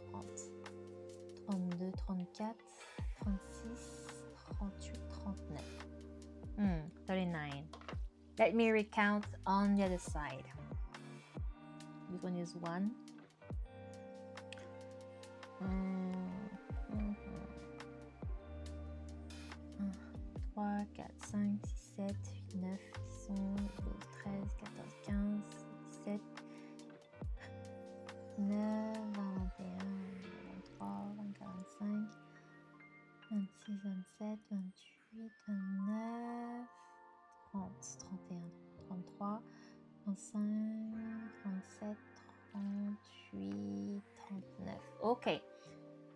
20, 22, 24, 26, 28, 30, 32, 34, 36, 38, 39. 39. Let me recount on the other side. This one is 1. 3, 4, 5, 6, 7, 8, 9, 10, 11, 12, 13, 14, 15, 16, 17, 18, 19, 20, 21, 22, 23, 24, 25, 26, 27, 28, 30, 31, 32, 33, 34, 35, 36, 37, 38, 39. Okay,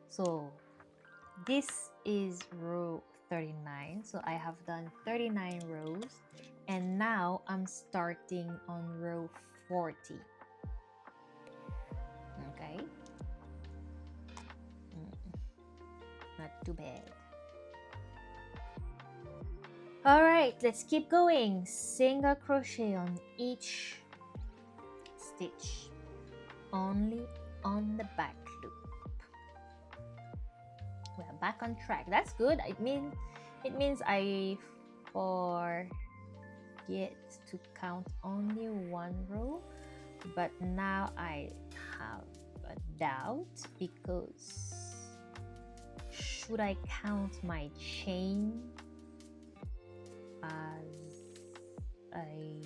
so this is row 39. So I have done 39 rows, and now I'm starting on row 40. Okay, not too bad. All right, let's keep going. Single crochet on each stitch, only on the back loop. We're back on track. That's good. It means I forget to count only one row, but now I have a doubt, because should I count my chain as a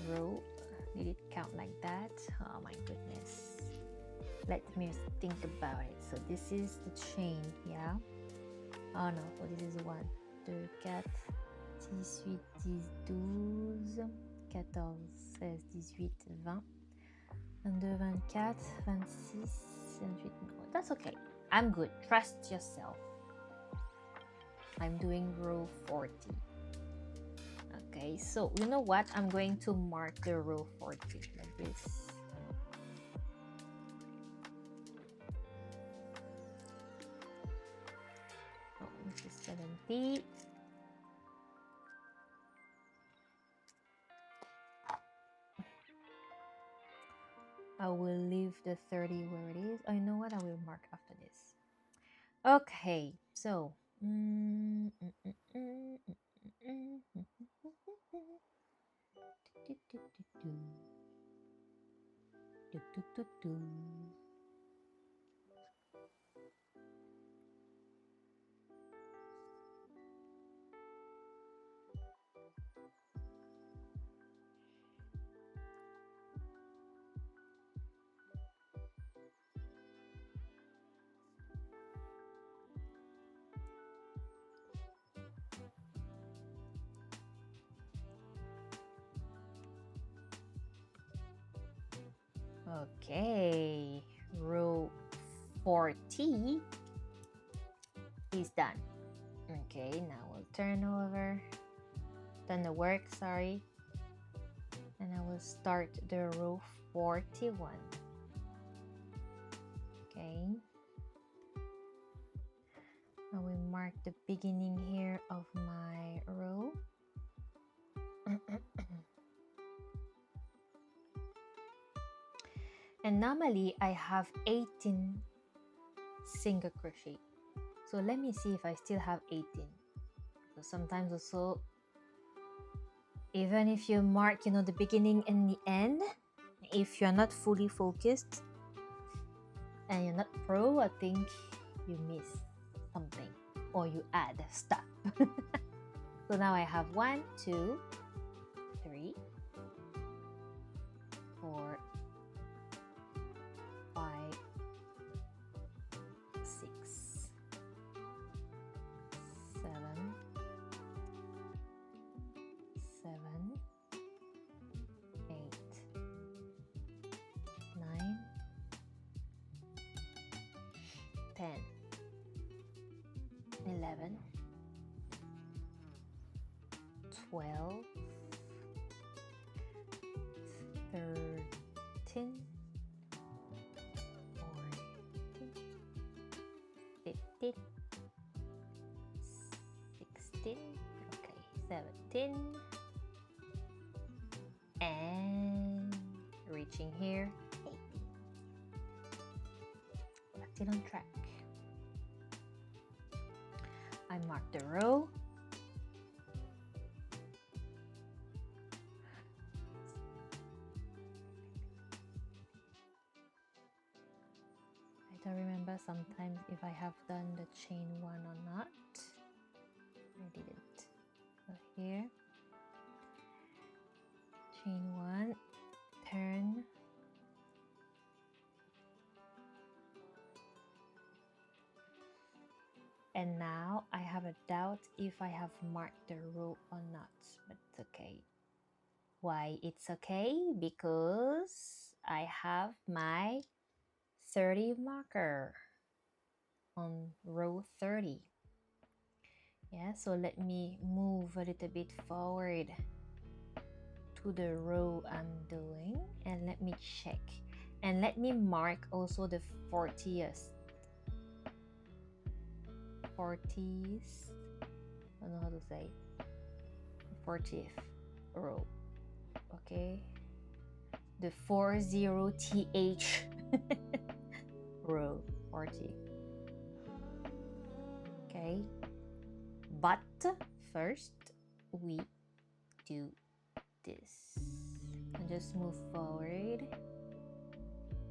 row? Did it count like that? Oh my goodness. Let me think about it. So this is the chain, yeah? Oh no, so this is 1, 2, 4, 18, 12, 14, 16, 18, 20, 22, 24, 26, 28. That's okay. I'm good. Trust yourself. I'm doing row 40. Okay, so you know what? I'm going to mark the row 40 like this. Oh, this is 70. I will leave the 30 where it is. Oh, you know what? I will mark after this. Okay, so okay, row 40 is done. Okay, now we'll turn the work, sorry, and I will start the row 41. Okay, I will mark the beginning here of my row. And normally I have 18 single crochet. So let me see if I still have 18. So sometimes also, even if you mark, you know, the beginning and the end, if you're not fully focused and you're not pro, I think you miss something or you add stuff. So now I have 1, 2, 3, 4, 5, 6, 7, 8, 9, 10, 11, 12, 13, 14, 15, 16, okay, 17, and reaching here, 18. We're still on track. I mark the row. I don't remember sometimes if I have done the chain 1 or not. I didn't. So here, chain 1, turn, and now I have a doubt if I have marked the row or not, but it's okay. Why it's okay? Because I have my 30 marker on row 30. Yeah, so let me move a little bit forward to the row I'm doing and let me check, and let me mark also the 40th, I don't know how to say, 40th row. Okay, the 40th row, 40. Okay, but first we do this and just move forward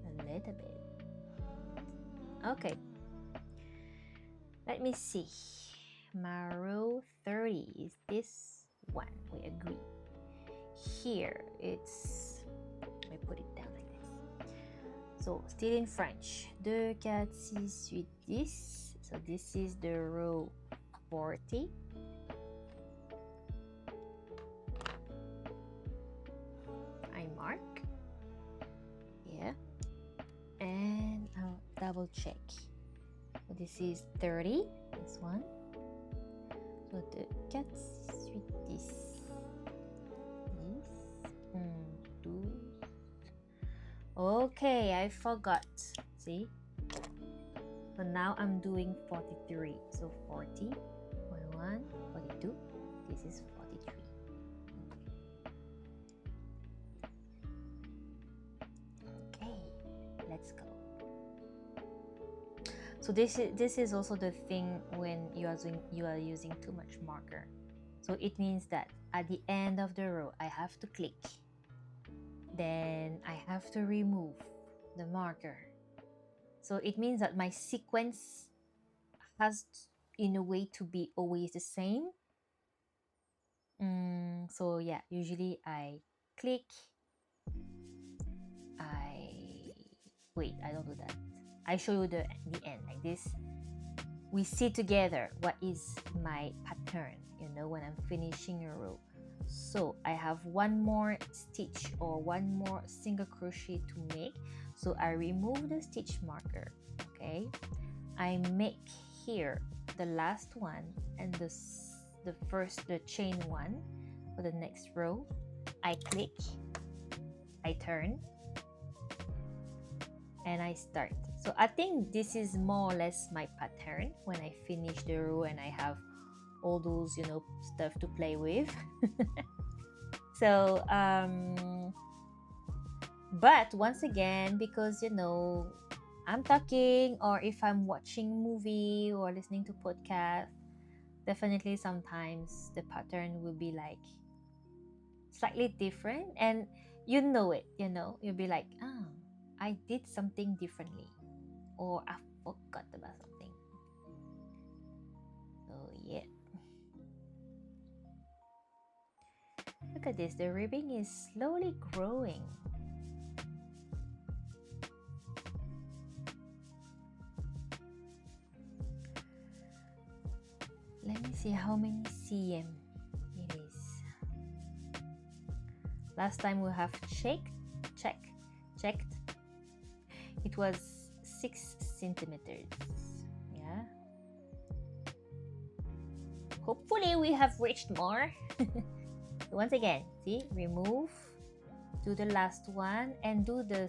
a little bit. Okay, let me see. My row 30 is this one. We agree. Here it's, let me put it down like this. So still in French. 2, 4, 6, 8, 10. So this is the row 40. I mark. Yeah. And I'll double check. So this is 30. This one. So 2, 4, 6, 8, 10. 1, 2. Okay, I forgot. See? So now I'm doing 43. So 40, 41, 42. This is 43. Okay, let's go. So this is also the thing when you are using too much marker. So it means that at the end of the row I have to click. Then I have to remove the marker. So it means that my sequence has in a way to be always the same. So yeah, usually I click, I don't do that. I show you the end like this. We see together what is my pattern, you know, when I'm finishing a row. So I have one more stitch or one more single crochet to make. So I remove the stitch marker. Okay, I make here the last one and the chain 1 for the next row. I click, I turn, and I start. So I think this is more or less my pattern when I finish the row and I have all those, you know, stuff to play with. So but once again, because you know I'm talking or if I'm watching movie or listening to podcast, definitely sometimes the pattern will be like slightly different, and you know it, you'll be like, oh, I did something differently, or I forgot about something. So yeah, look at this, the ribbing is slowly growing. Let me see how many cm it is. Last time we have checked, it was 6 centimeters. Yeah, hopefully we have reached more. Once again, see, remove, do the last one, and do the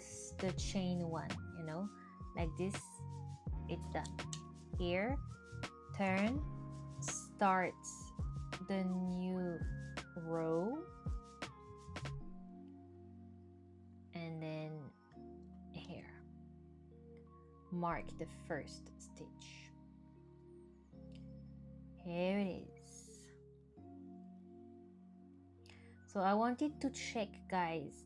chain one, like this. It's done. Here, turn, start the new row, and then here, mark the first stitch. Here it is. So I wanted to check, guys,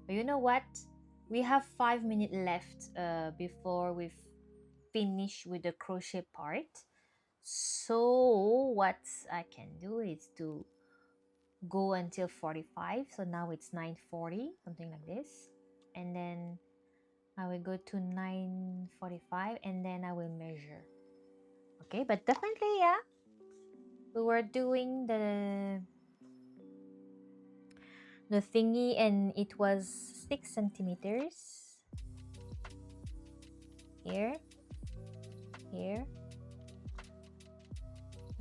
you know what? We have 5 minutes left before we finish with the crochet part. So what I can do is to go until 45. So now it's 9:40, something like this. And then I will go to 9:45 and then I will measure. Okay, but definitely, yeah, we were doing the thingy and it was 6 centimeters. Here,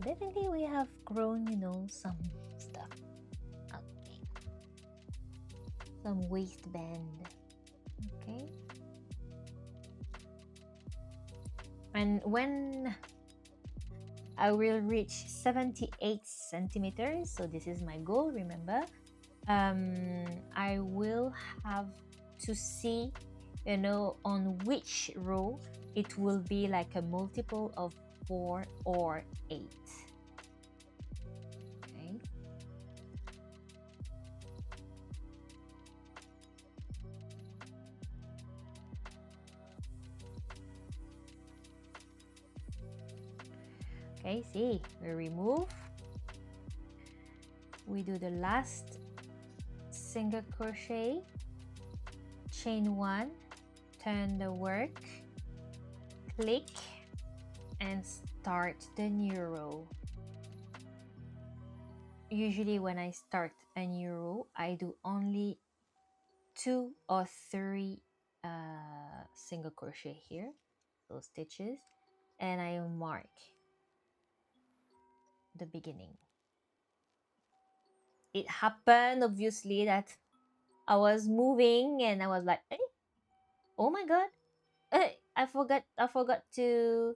definitely we have grown, some stuff. Okay, some waistband. Okay, and when I will reach 78 centimeters, so this is my goal, remember, I will have to see, on which row it will be like a multiple of 4 or 8. Okay. Okay, see, we remove, we do the last single crochet, chain 1, turn the work, click, and start the new row. Usually when I start a new row, I do only 2 or 3 single crochet here, those stitches, and I mark the beginning. It happened obviously that I was moving and I was like, hey, oh my god, I forgot to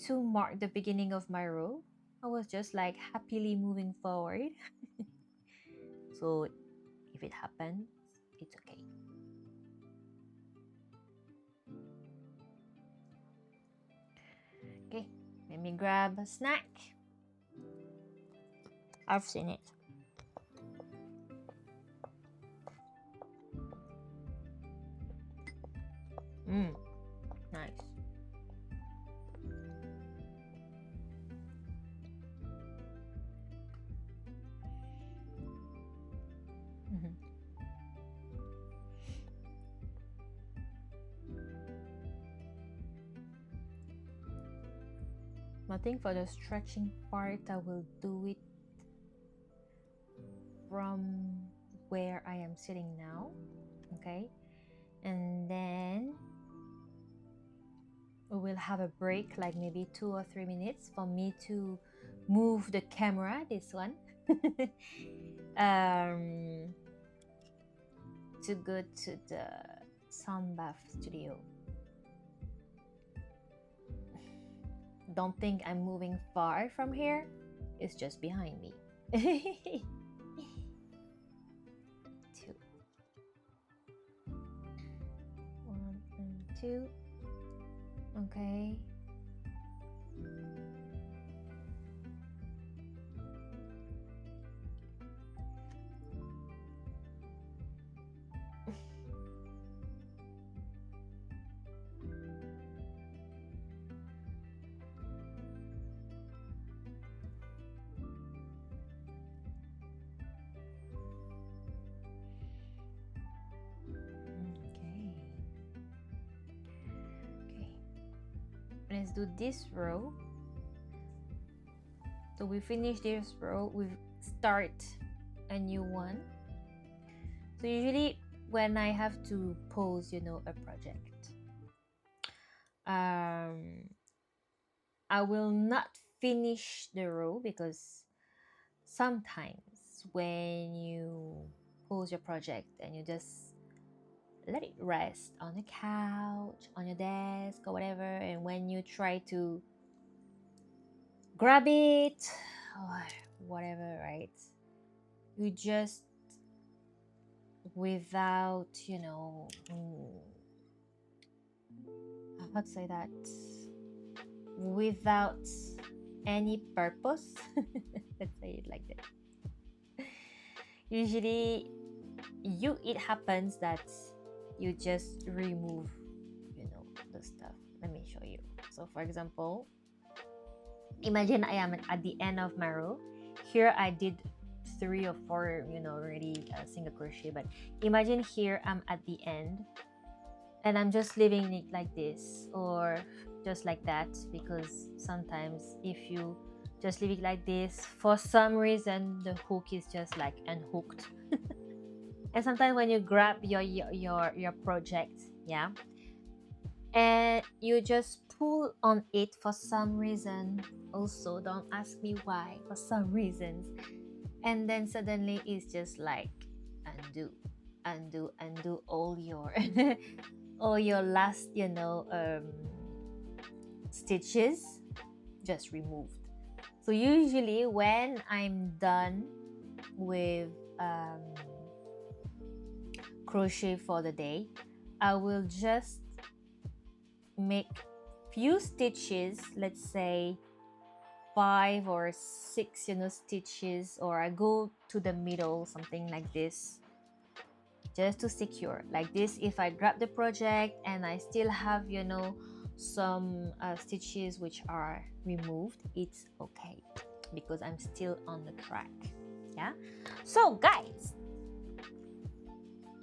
mark the beginning of my row. I was just like happily moving forward. So if it happens, it's okay. Okay, let me grab a snack. I've seen it. Nice. I think for the stretching part, I will do it from where I am sitting now. Okay, and then we will have a break, like maybe 2 or 3 minutes for me to move the camera, this one, to go to the SoundBath studio. Don't think I'm moving far from here, it's just behind me. 2. too. Okay. Okay. Let's do this row. So we finish this row, we start a new one. So usually when I have to pause, you know, a project, I will not finish the row, because sometimes when you pause your project and you just let it rest on the couch, on your desk, or whatever, and when you try to grab it or whatever, right, you just, without, you know, how to say that, without any purpose, let's say it like that, usually it happens that you just remove, you know, the stuff. Let me show you. So for example, imagine I am at the end of my row. Here I did 3 or 4, you know, already single crochet, but imagine here I'm at the end and I'm just leaving it like this or just like that, because sometimes if you just leave it like this, for some reason the hook is just like unhooked. And sometimes when you grab your project, yeah, and you just pull on it for some reason, also don't ask me why, for some reasons, and then suddenly it's just like undo all your all your last, you know, stitches just removed. So usually when I'm done with crochet for the day, I will just make few stitches, let's say 5 or 6, you know, stitches, or I go to the middle, something like this, just to secure like this. If I grab the project and I still have, you know, some stitches which are removed, it's okay, because I'm still on the track. Yeah, so guys,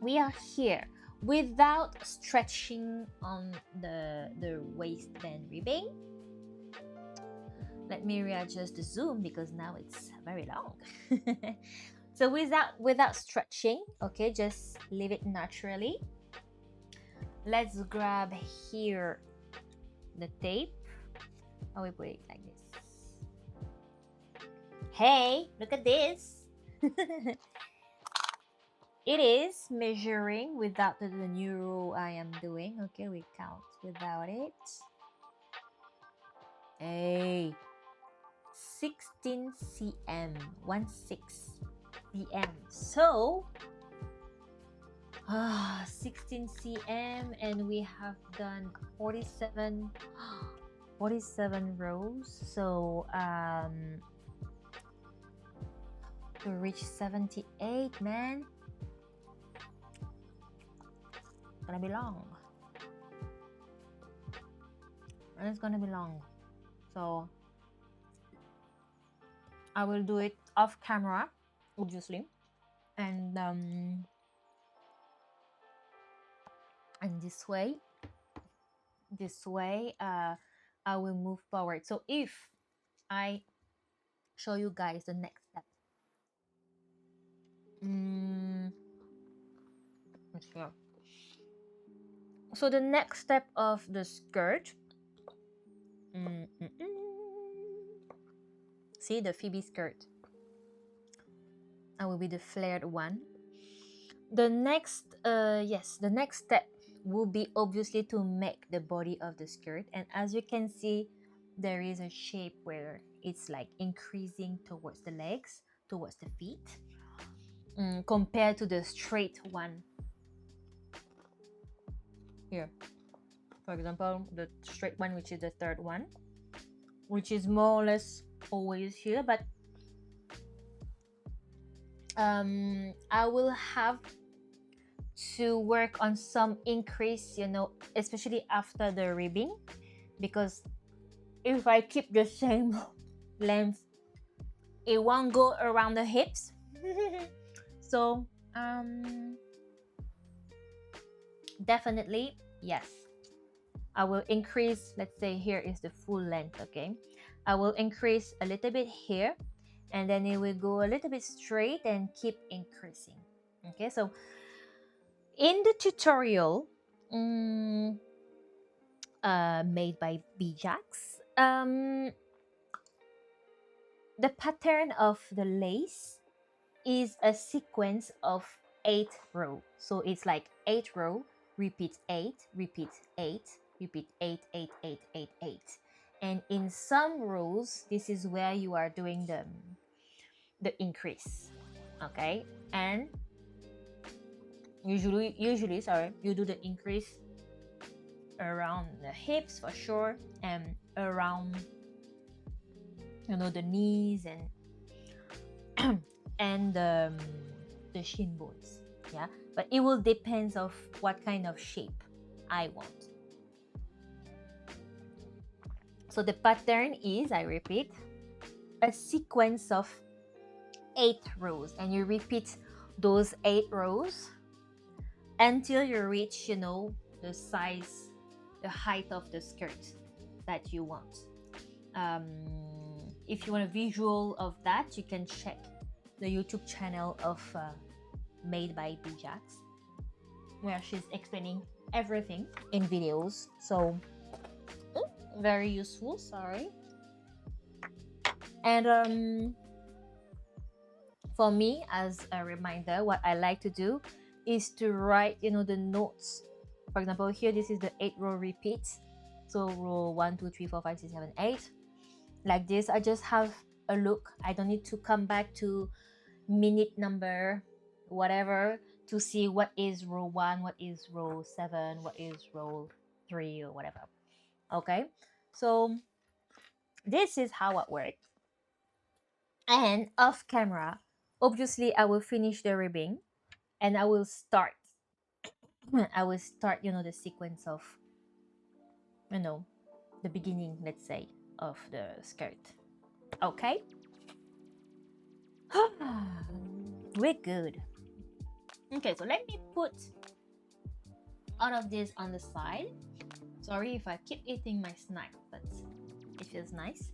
we are here without stretching on the waistband ribbing. Let me readjust the zoom because now it's very long. So without stretching, okay, just leave it naturally. Let's grab here the tape. How we put it like this. Hey, look at this. It is measuring without the new rule I am doing. Okay, we count without it. Hey, 16 cm, 16 cm. So 16 cm, and we have done 47 rows. So to reach 78, man, it's gonna be long, and it's gonna be long. So I will do it off camera, obviously, and this way I will move forward. So if I show you guys the next step, so the next step of the skirt, see the Phoebe skirt, I will be the flared one. The next the next step will be obviously to make the body of the skirt, and as you can see, there is a shape where it's like increasing towards the legs, towards the feet, compared to the straight one here. For example, the straight one, which is the third one, which is more or less always here, but I will have to work on some increase, you know, especially after the ribbing, because if I keep the same length, it won't go around the hips. So definitely yes, I will increase. Let's say here is the full length. Okay, I will increase a little bit here, and then it will go a little bit straight and keep increasing. Okay, so in the tutorial made by Bijax, the pattern of the lace is a sequence of 8 rows. So it's like 8 row, repeat 8, repeat 8, repeat 8, 8, 8, 8, 8. And in some rows, this is where you are doing the increase. Okay, and usually sorry, you do the increase around the hips for sure, and around, you know, the knees and and the shin bones. Yeah, but it will depends of what kind of shape I want. So the pattern is, I repeat, a sequence of 8 rows, and you repeat those 8 rows until you reach, you know, the size, the height of the skirt that you want. If you want a visual of that, you can check the YouTube channel of Made by Bijax, where she's explaining everything in videos. So very useful. Sorry. And for me, as a reminder, what I like to do is to write, you know, the notes. For example, here this is the 8 row repeat. So row 1, 2, 3, 4, 5, 6, 7, 8. Like this, I just have a look. I don't need to come back to minute number, whatever, to see what is row 1, what is row 7, what is row 3, or whatever. Okay, so this is how it works. And off camera, obviously, I will finish the ribbing, and I will start. You know, the sequence of, you know, the beginning, let's say, of the skirt. Okay. We're good. Okay, so let me put all of this on the side. Sorry if I keep eating my snack, but it feels nice.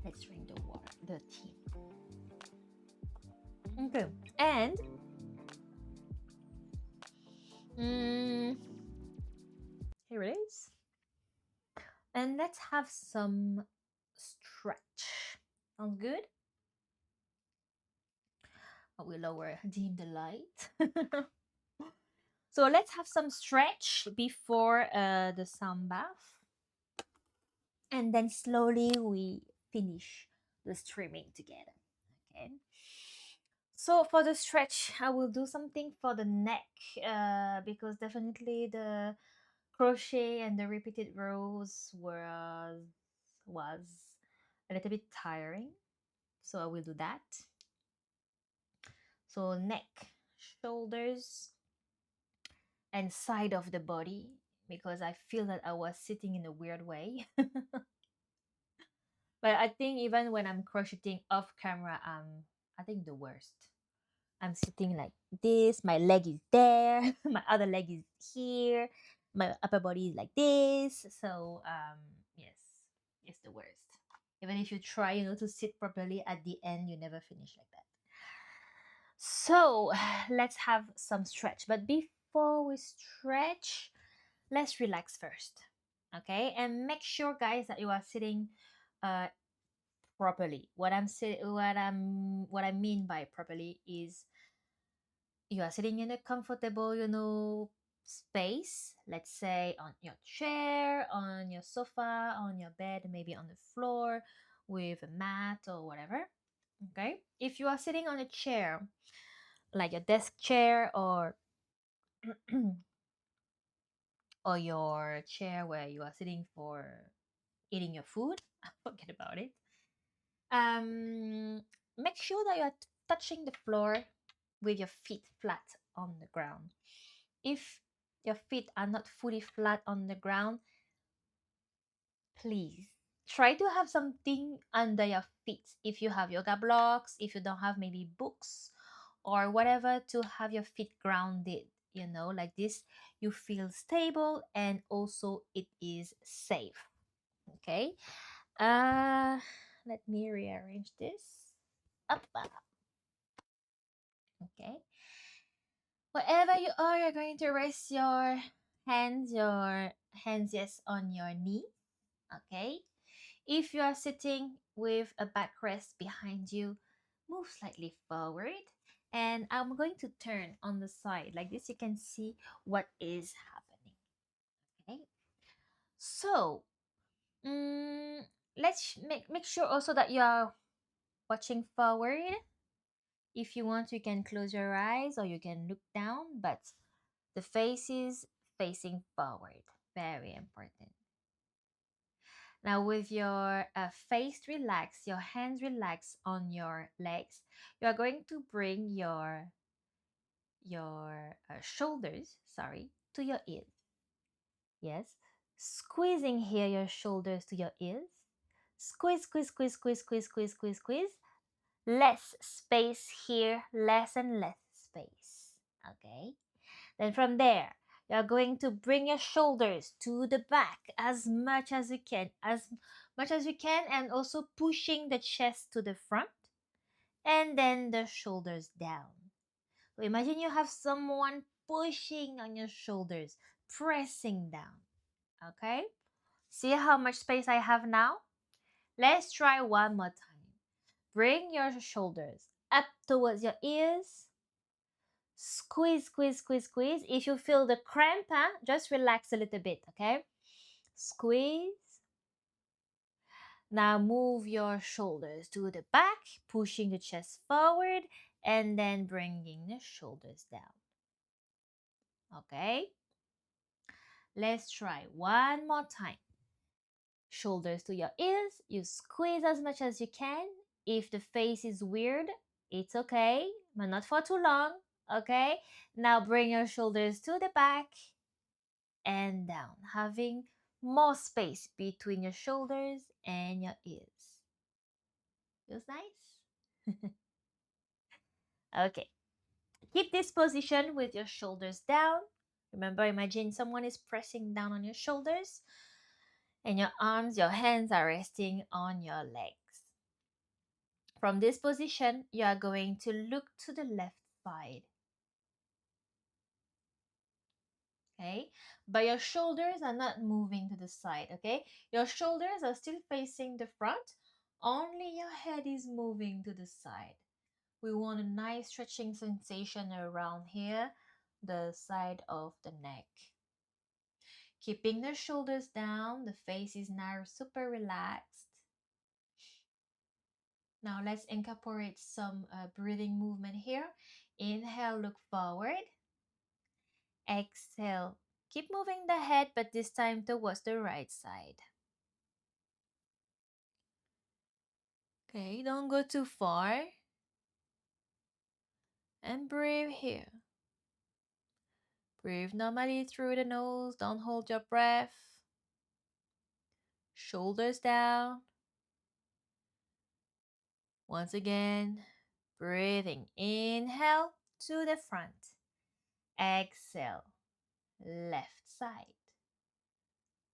Let's drink the water, the tea. Okay, and here it is. And let's have some stretch. Sounds good? We lower, dim the light. So let's have some stretch before the SoundBath, and then slowly we finish the streaming together. Okay. So for the stretch, I will do something for the neck, because definitely the crochet and the repeated rows was a little bit tiring. So I will do that. So neck, shoulders, and side of the body, because I feel that I was sitting in a weird way. But I think even when I'm crocheting off camera, I think the worst. I'm sitting like this, my leg is there, my other leg is here, my upper body is like this. So yes, it's the worst. Even if you try, you know, to sit properly, at the end you never finish like that. So let's have some stretch. But before we stretch, let's relax first. Okay, and make sure, guys, that you are sitting properly. What I mean by properly is you are sitting in a comfortable, you know, space. Let's say on your chair, on your sofa, on your bed, maybe on the floor with a mat or whatever. Okay, if you are sitting on a chair, like a desk chair or or your chair where you are sitting for eating your food. Forget about it. Um, Make sure that you are touching the floor with your feet flat on the ground. If your feet are not fully flat on the ground, please try to have something under your feet. If you have yoga blocks, if you don't have maybe books or whatever, to have your feet grounded, like this, you feel stable and also it is safe. Okay. Let me rearrange this. Up. Okay. Wherever you are, you're going to rest your hands, yes, on your knee. Okay. If you are sitting with a backrest behind you, move slightly forward. And I'm going to turn on the side like this. You can see what is happening. Okay. So, let's make sure also that you are watching forward. If you want, you can close your eyes or you can look down, but the face is facing forward. Very important. Now, with your face relaxed, your hands relaxed on your legs, you are going to bring your shoulders, to your ears. Yes, squeezing here your shoulders to your ears. Squeeze, squeeze, squeeze, squeeze, squeeze, squeeze, squeeze, squeeze. Less space here, less and less space. Okay. Then from there, you're going to bring your shoulders to the back as much as you can, and also pushing the chest to the front, and then the shoulders down. So imagine you have someone pushing on your shoulders, pressing down. Okay? See how much space I have now? Let's try one more time. Bring your shoulders up towards your ears. Squeeze, squeeze, squeeze, squeeze. If you feel the cramp, just relax a little bit, okay? Squeeze. Now move your shoulders to the back, pushing the chest forward, and then bringing the shoulders down. Okay? Let's try one more time. Shoulders to your ears. You squeeze as much as you can. If the face is weird, it's okay, but not for too long. Okay? Now bring your shoulders to the back and down, having more space between your shoulders and your ears. Feels nice? Okay. Keep this position with your shoulders down. Remember, imagine someone is pressing down on your shoulders and your hands are resting on your legs. From this position, you are going to look to the left side. Okay, but your shoulders are not moving to the side. Okay, your shoulders are still facing the front, only your head is moving to the side. We want a nice stretching sensation around here, the side of the neck. Keeping the shoulders down, the face is now super relaxed. Now let's incorporate some breathing movement here. Inhale, look forward. Exhale, keep moving the head, but this time towards the right side. Okay, don't go too far. And breathe here. Breathe normally through the nose. Don't hold your breath. Shoulders down. Once again, breathing. Inhale to the front. Exhale, left side.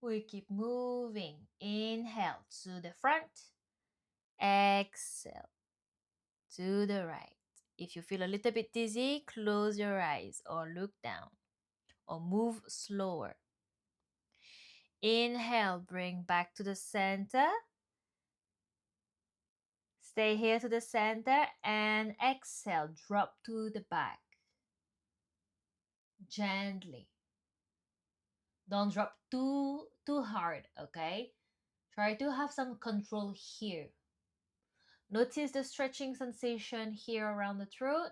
We keep moving. Inhale to the front. Exhale to the right. If you feel a little bit dizzy, close your eyes or look down or move slower. Inhale, bring back to the center. Stay here to the center and exhale, drop to the back. Gently. Don't drop too hard, okay? Try to have some control here. Notice the stretching sensation here around the throat.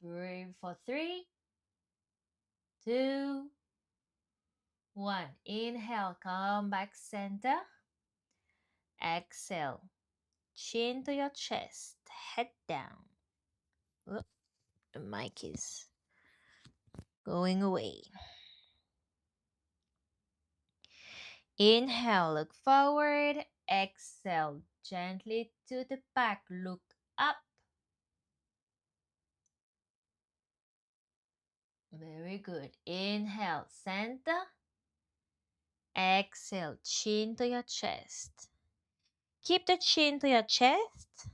Breathe for 3, 2, One, inhale, come back center. Exhale, chin to your chest, head down. Oh, the mic is going away. Inhale, look forward. Exhale, gently to the back, look up. Very good. Inhale, center. Exhale, chin to your chest. Keep the chin to your chest.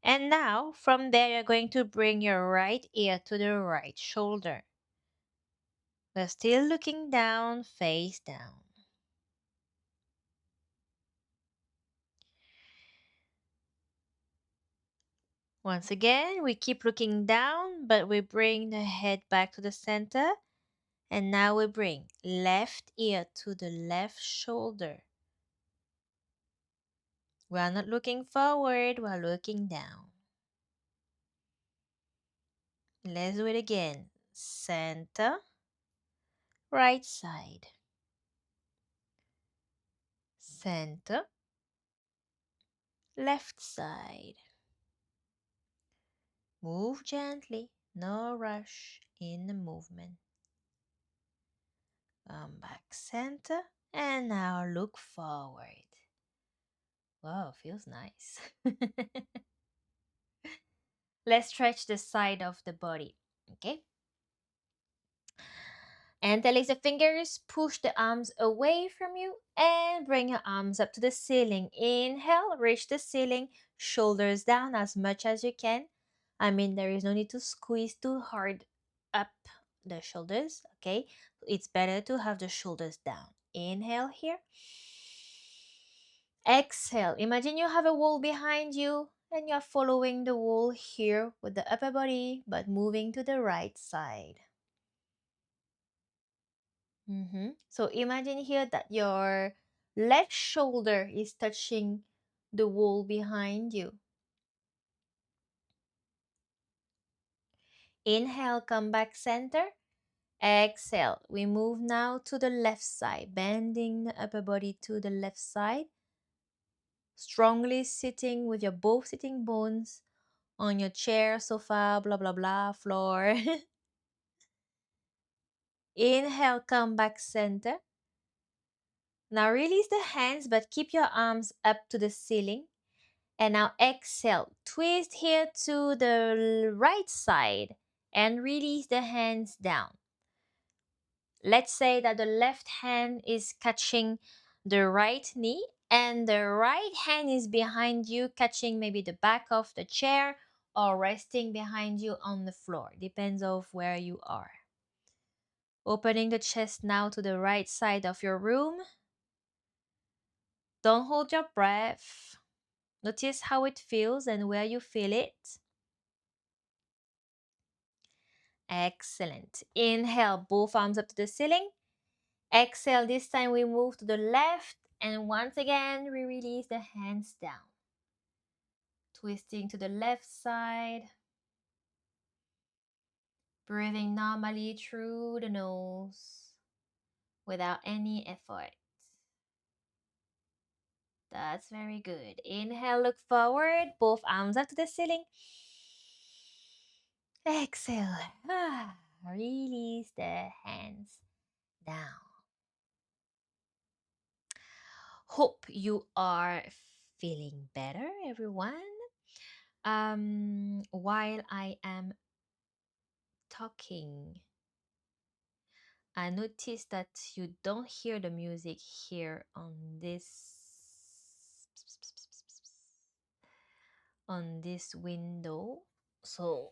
And now, from there, you're going to bring your right ear to the right shoulder. We're still looking down, face down. Once again, we keep looking down, but we bring the head back to the center. And now we bring left ear to the left shoulder. We are not looking forward, we are looking down. Let's do it again. Center, right side. Center, left side. Move gently, no rush in the movement. Come back center, and now look forward. Wow, feels nice. Let's stretch the side of the body, okay? Interlace the fingers, push the arms away from you, and bring your arms up to the ceiling. Inhale, reach the ceiling, shoulders down as much as you can. I mean, there is no need to squeeze too hard up the shoulders, okay? It's better to have the shoulders down. Inhale here. Exhale. Imagine you have a wall behind you and you're following the wall here with the upper body, but moving to the right side. So imagine here that your left shoulder is touching the wall behind you. Inhale, come back center. Exhale, we move now to the left side, bending the upper body to the left side. Strongly sitting with your both sitting bones on your chair, sofa, blah, blah, blah, floor. Inhale, come back center. Now release the hands, but keep your arms up to the ceiling. And now exhale, twist here to the right side and release the hands down. Let's say that the left hand is catching the right knee and the right hand is behind you, catching maybe the back of the chair or resting behind you on the floor. Depends of where you are. Opening the chest now to the right side of your room. Don't hold your breath. Notice how it feels and where you feel it. Excellent. Inhale, both arms up to the ceiling. Exhale, this time we move to the left. And once again, we release the hands down. Twisting to the left side. Breathing normally through the nose without any effort. That's very good. Inhale, look forward. Both arms up to the ceiling. Exhale. Release the hands down. Hope you are feeling better, everyone. While I am talking, I noticed that you don't hear the music here on this window. So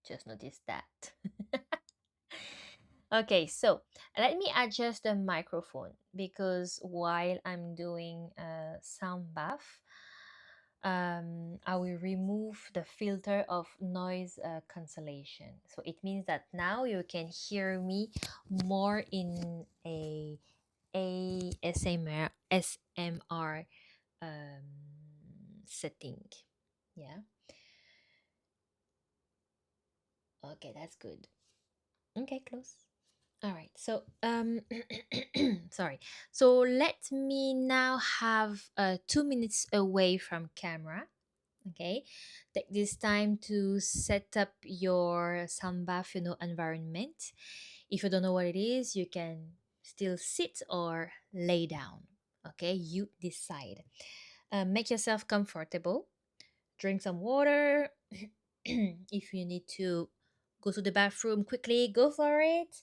just notice that. Okay, so let me adjust the microphone because while I'm doing a sound bath, I will remove the filter of noise cancellation. So it means that now you can hear me more in a SMR setting. Yeah. Okay, that's good. Okay, close. All right. So, sorry. So let me now have 2 minutes away from camera. Okay. Take this time to set up your SoundBath, environment. If you don't know what it is, you can still sit or lay down. Okay. You decide. Make yourself comfortable. Drink some water. If you need to go to the bathroom quickly, go for it.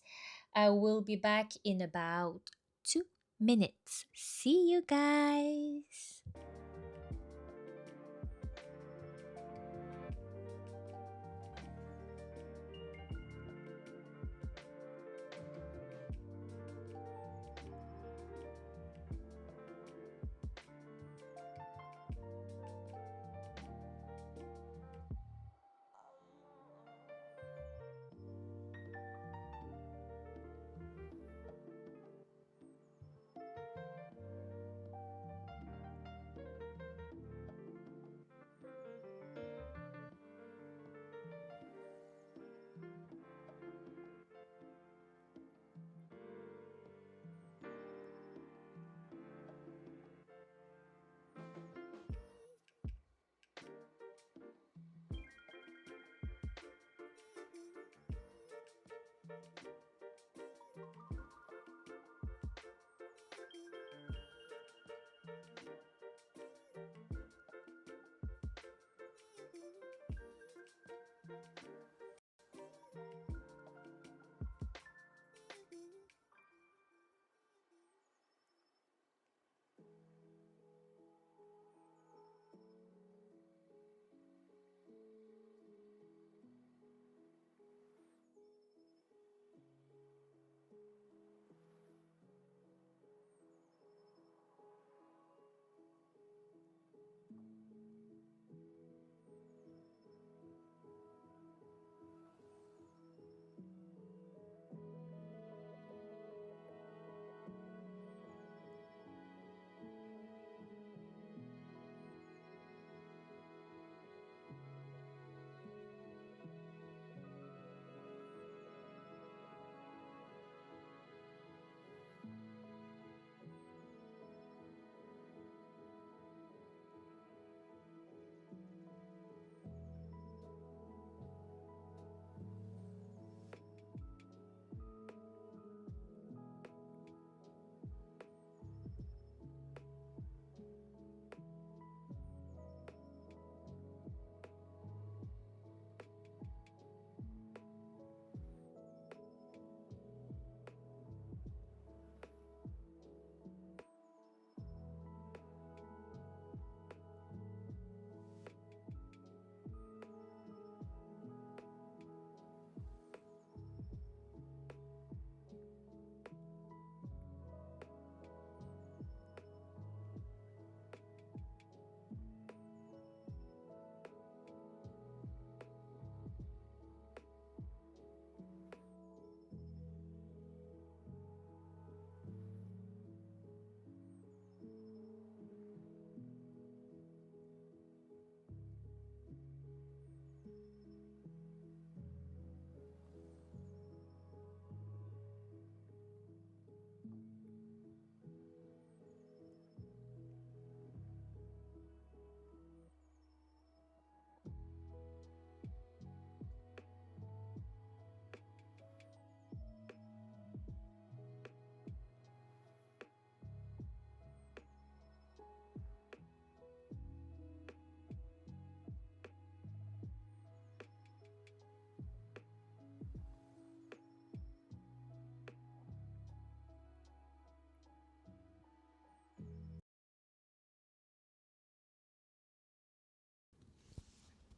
I will be back in about 2 minutes. See you guys.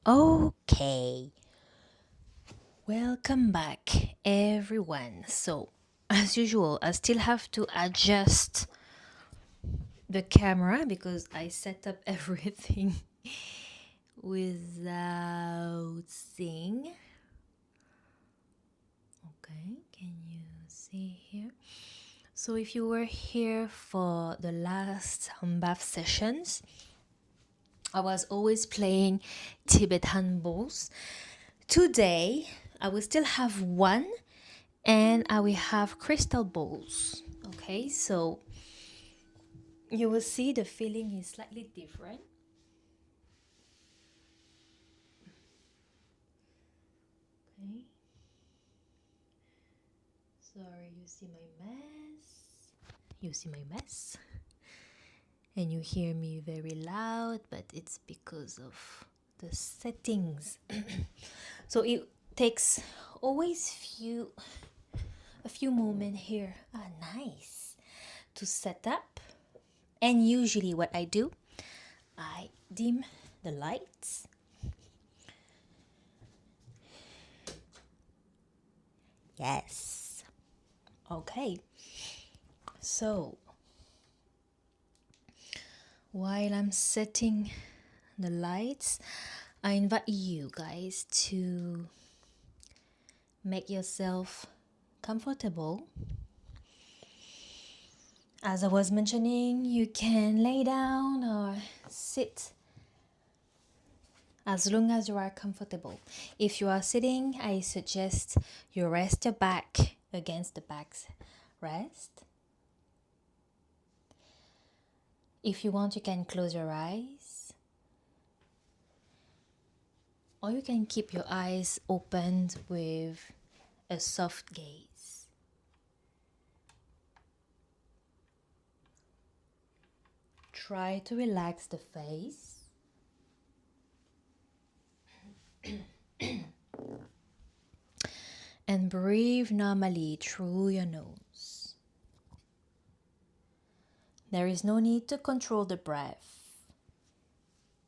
Okay, welcome back, everyone. So, as usual, I still have to adjust the camera because I set up everything without seeing. Okay, can you see here? So, if you were here for the last bath sessions, I was always playing Tibetan bowls. Today, I will still have one, and I will have crystal balls. Okay, so you will see the feeling is slightly different. Okay. Sorry, you see my mess. You see my mess. And you hear me very loud, but it's because of the settings. So it takes always a few moments here. Ah, nice. To set up. And usually what I do, I dim the lights. Yes. Okay. So while I'm setting the lights, I invite you guys to make yourself comfortable. As I was mentioning, you can lay down or sit as long as you are comfortable. If you are sitting, I suggest you rest your back against the back's rest. If you want, you can close your eyes, or you can keep your eyes opened with a soft gaze. Try to relax the face. And breathe normally through your nose. There is no need to control the breath.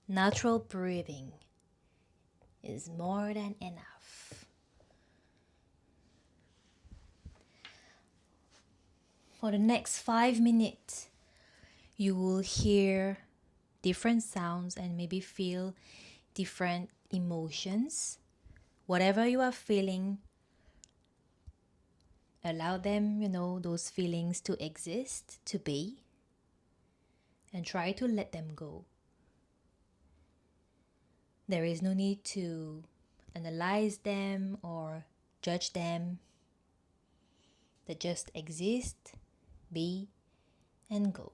Natural breathing is more than enough. For the next 5 minutes, you will hear different sounds and maybe feel different emotions. Whatever you are feeling, allow them, those feelings to exist, to be, and try to let them go. There is no need to analyze them or judge them. They just exist, be, and go.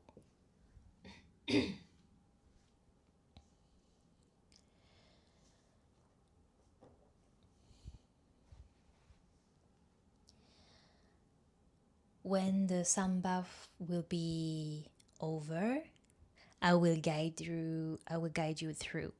When the SoundBath will be over, I will guide you through.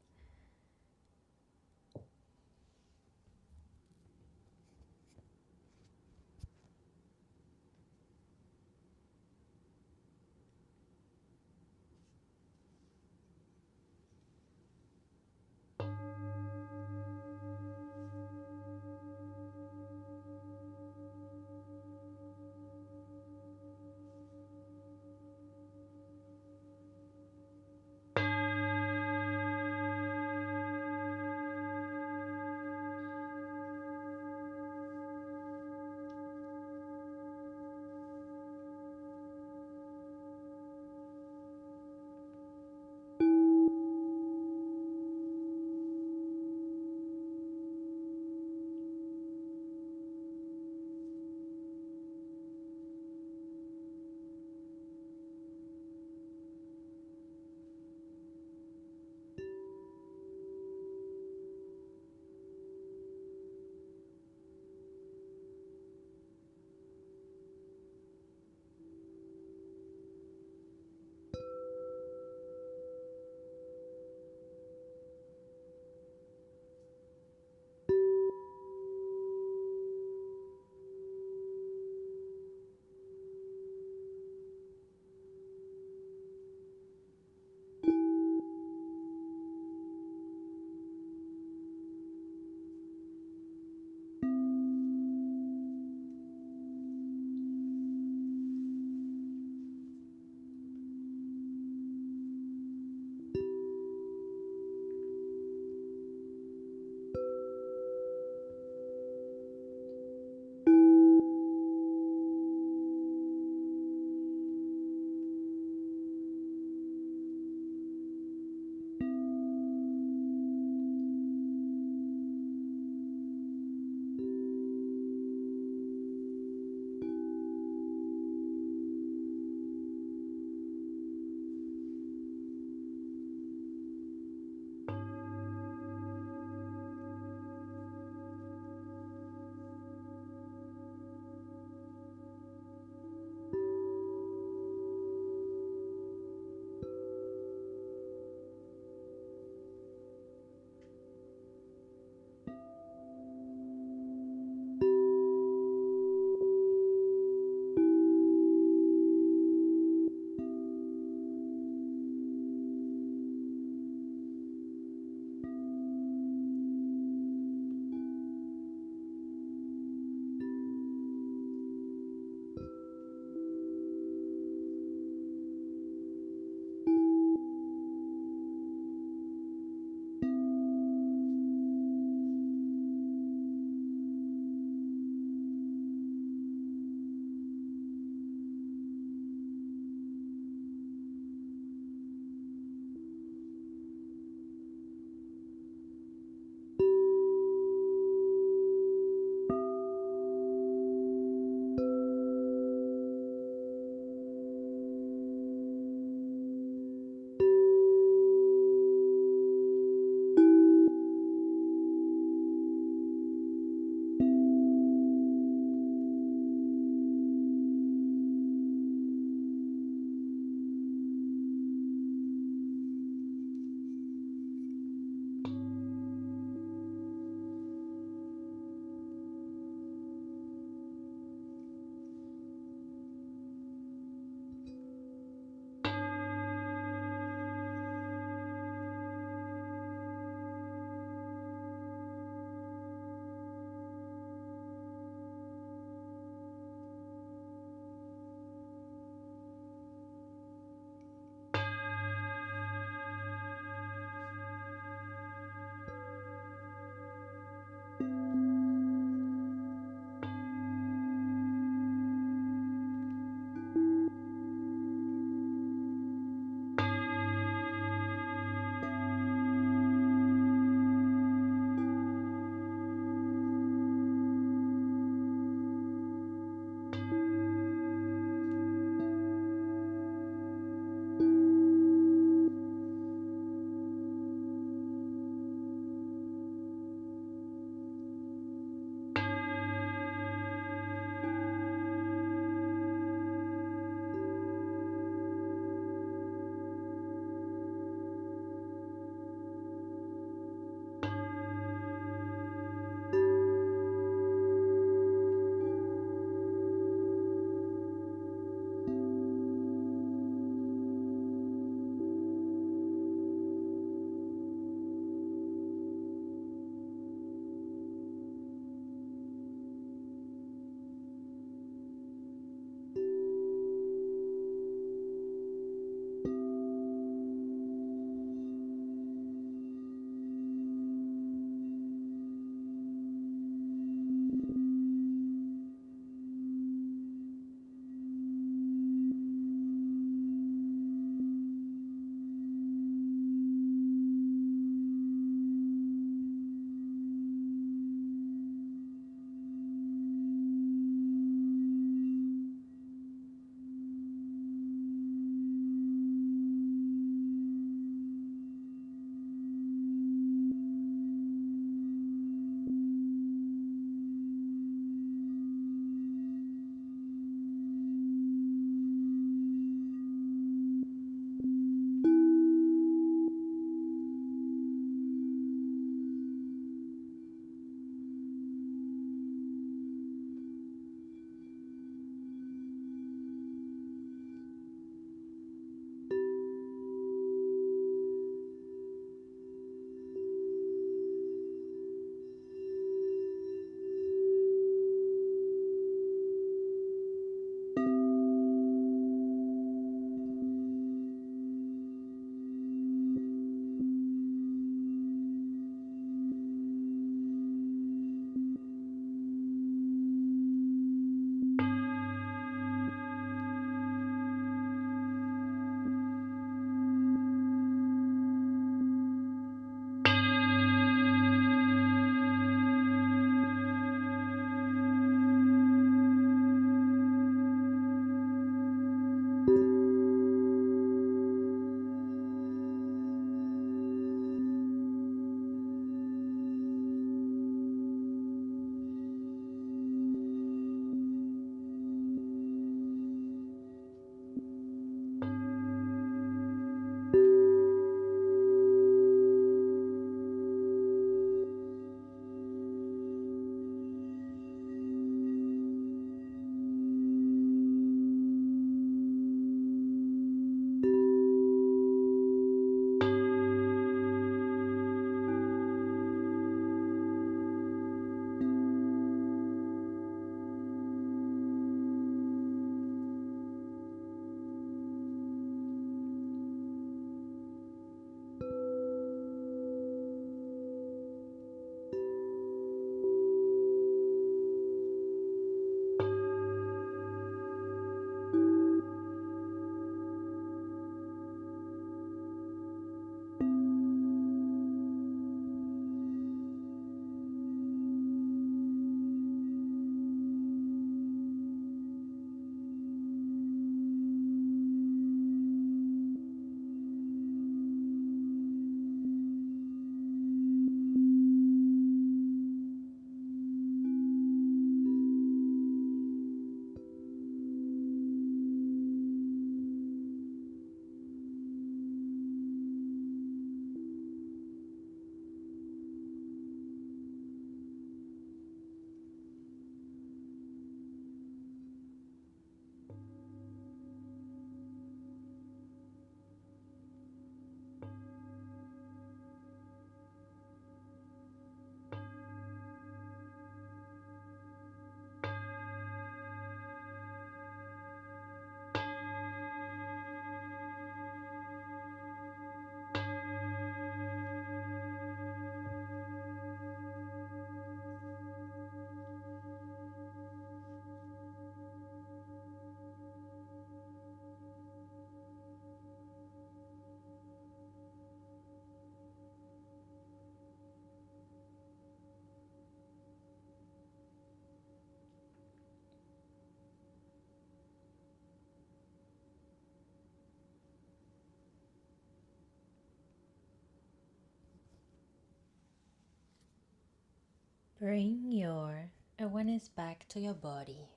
Bring your awareness back to your body.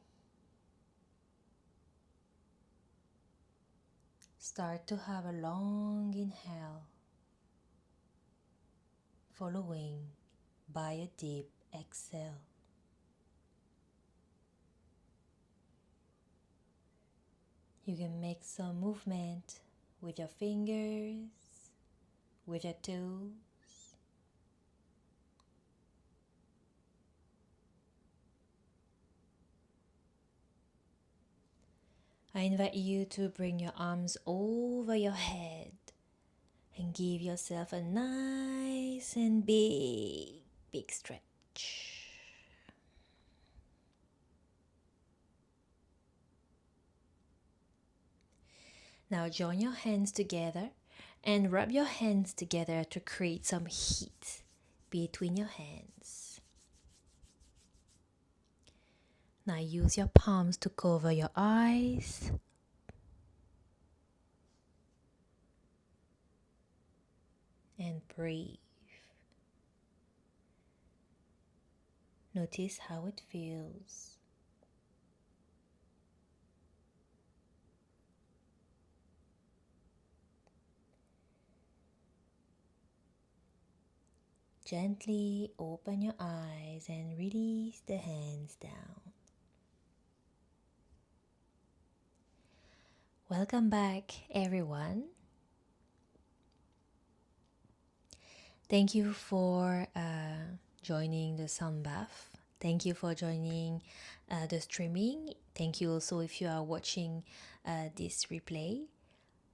Start to have a long inhale, following by a deep exhale. You can make some movement with your fingers, with your toes. I invite you to bring your arms over your head and give yourself a nice and big stretch. Now join your hands together and rub your hands together to create some heat between your hands. Now use your palms to cover your eyes. And breathe. Notice how it feels. Gently open your eyes and release the hands down. Welcome back, everyone. Thank you for joining the SoundBath. Thank you for joining the streaming. Thank you also if you are watching this replay.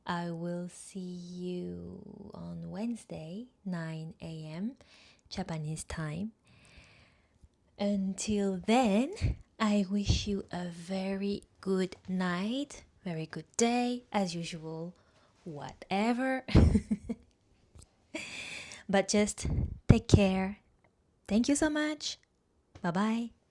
I will see you on Wednesday, 9 a.m. Japanese time. Until then, I wish you a very good night, very good day, as usual, whatever. But just take care. Thank you so much. Bye bye.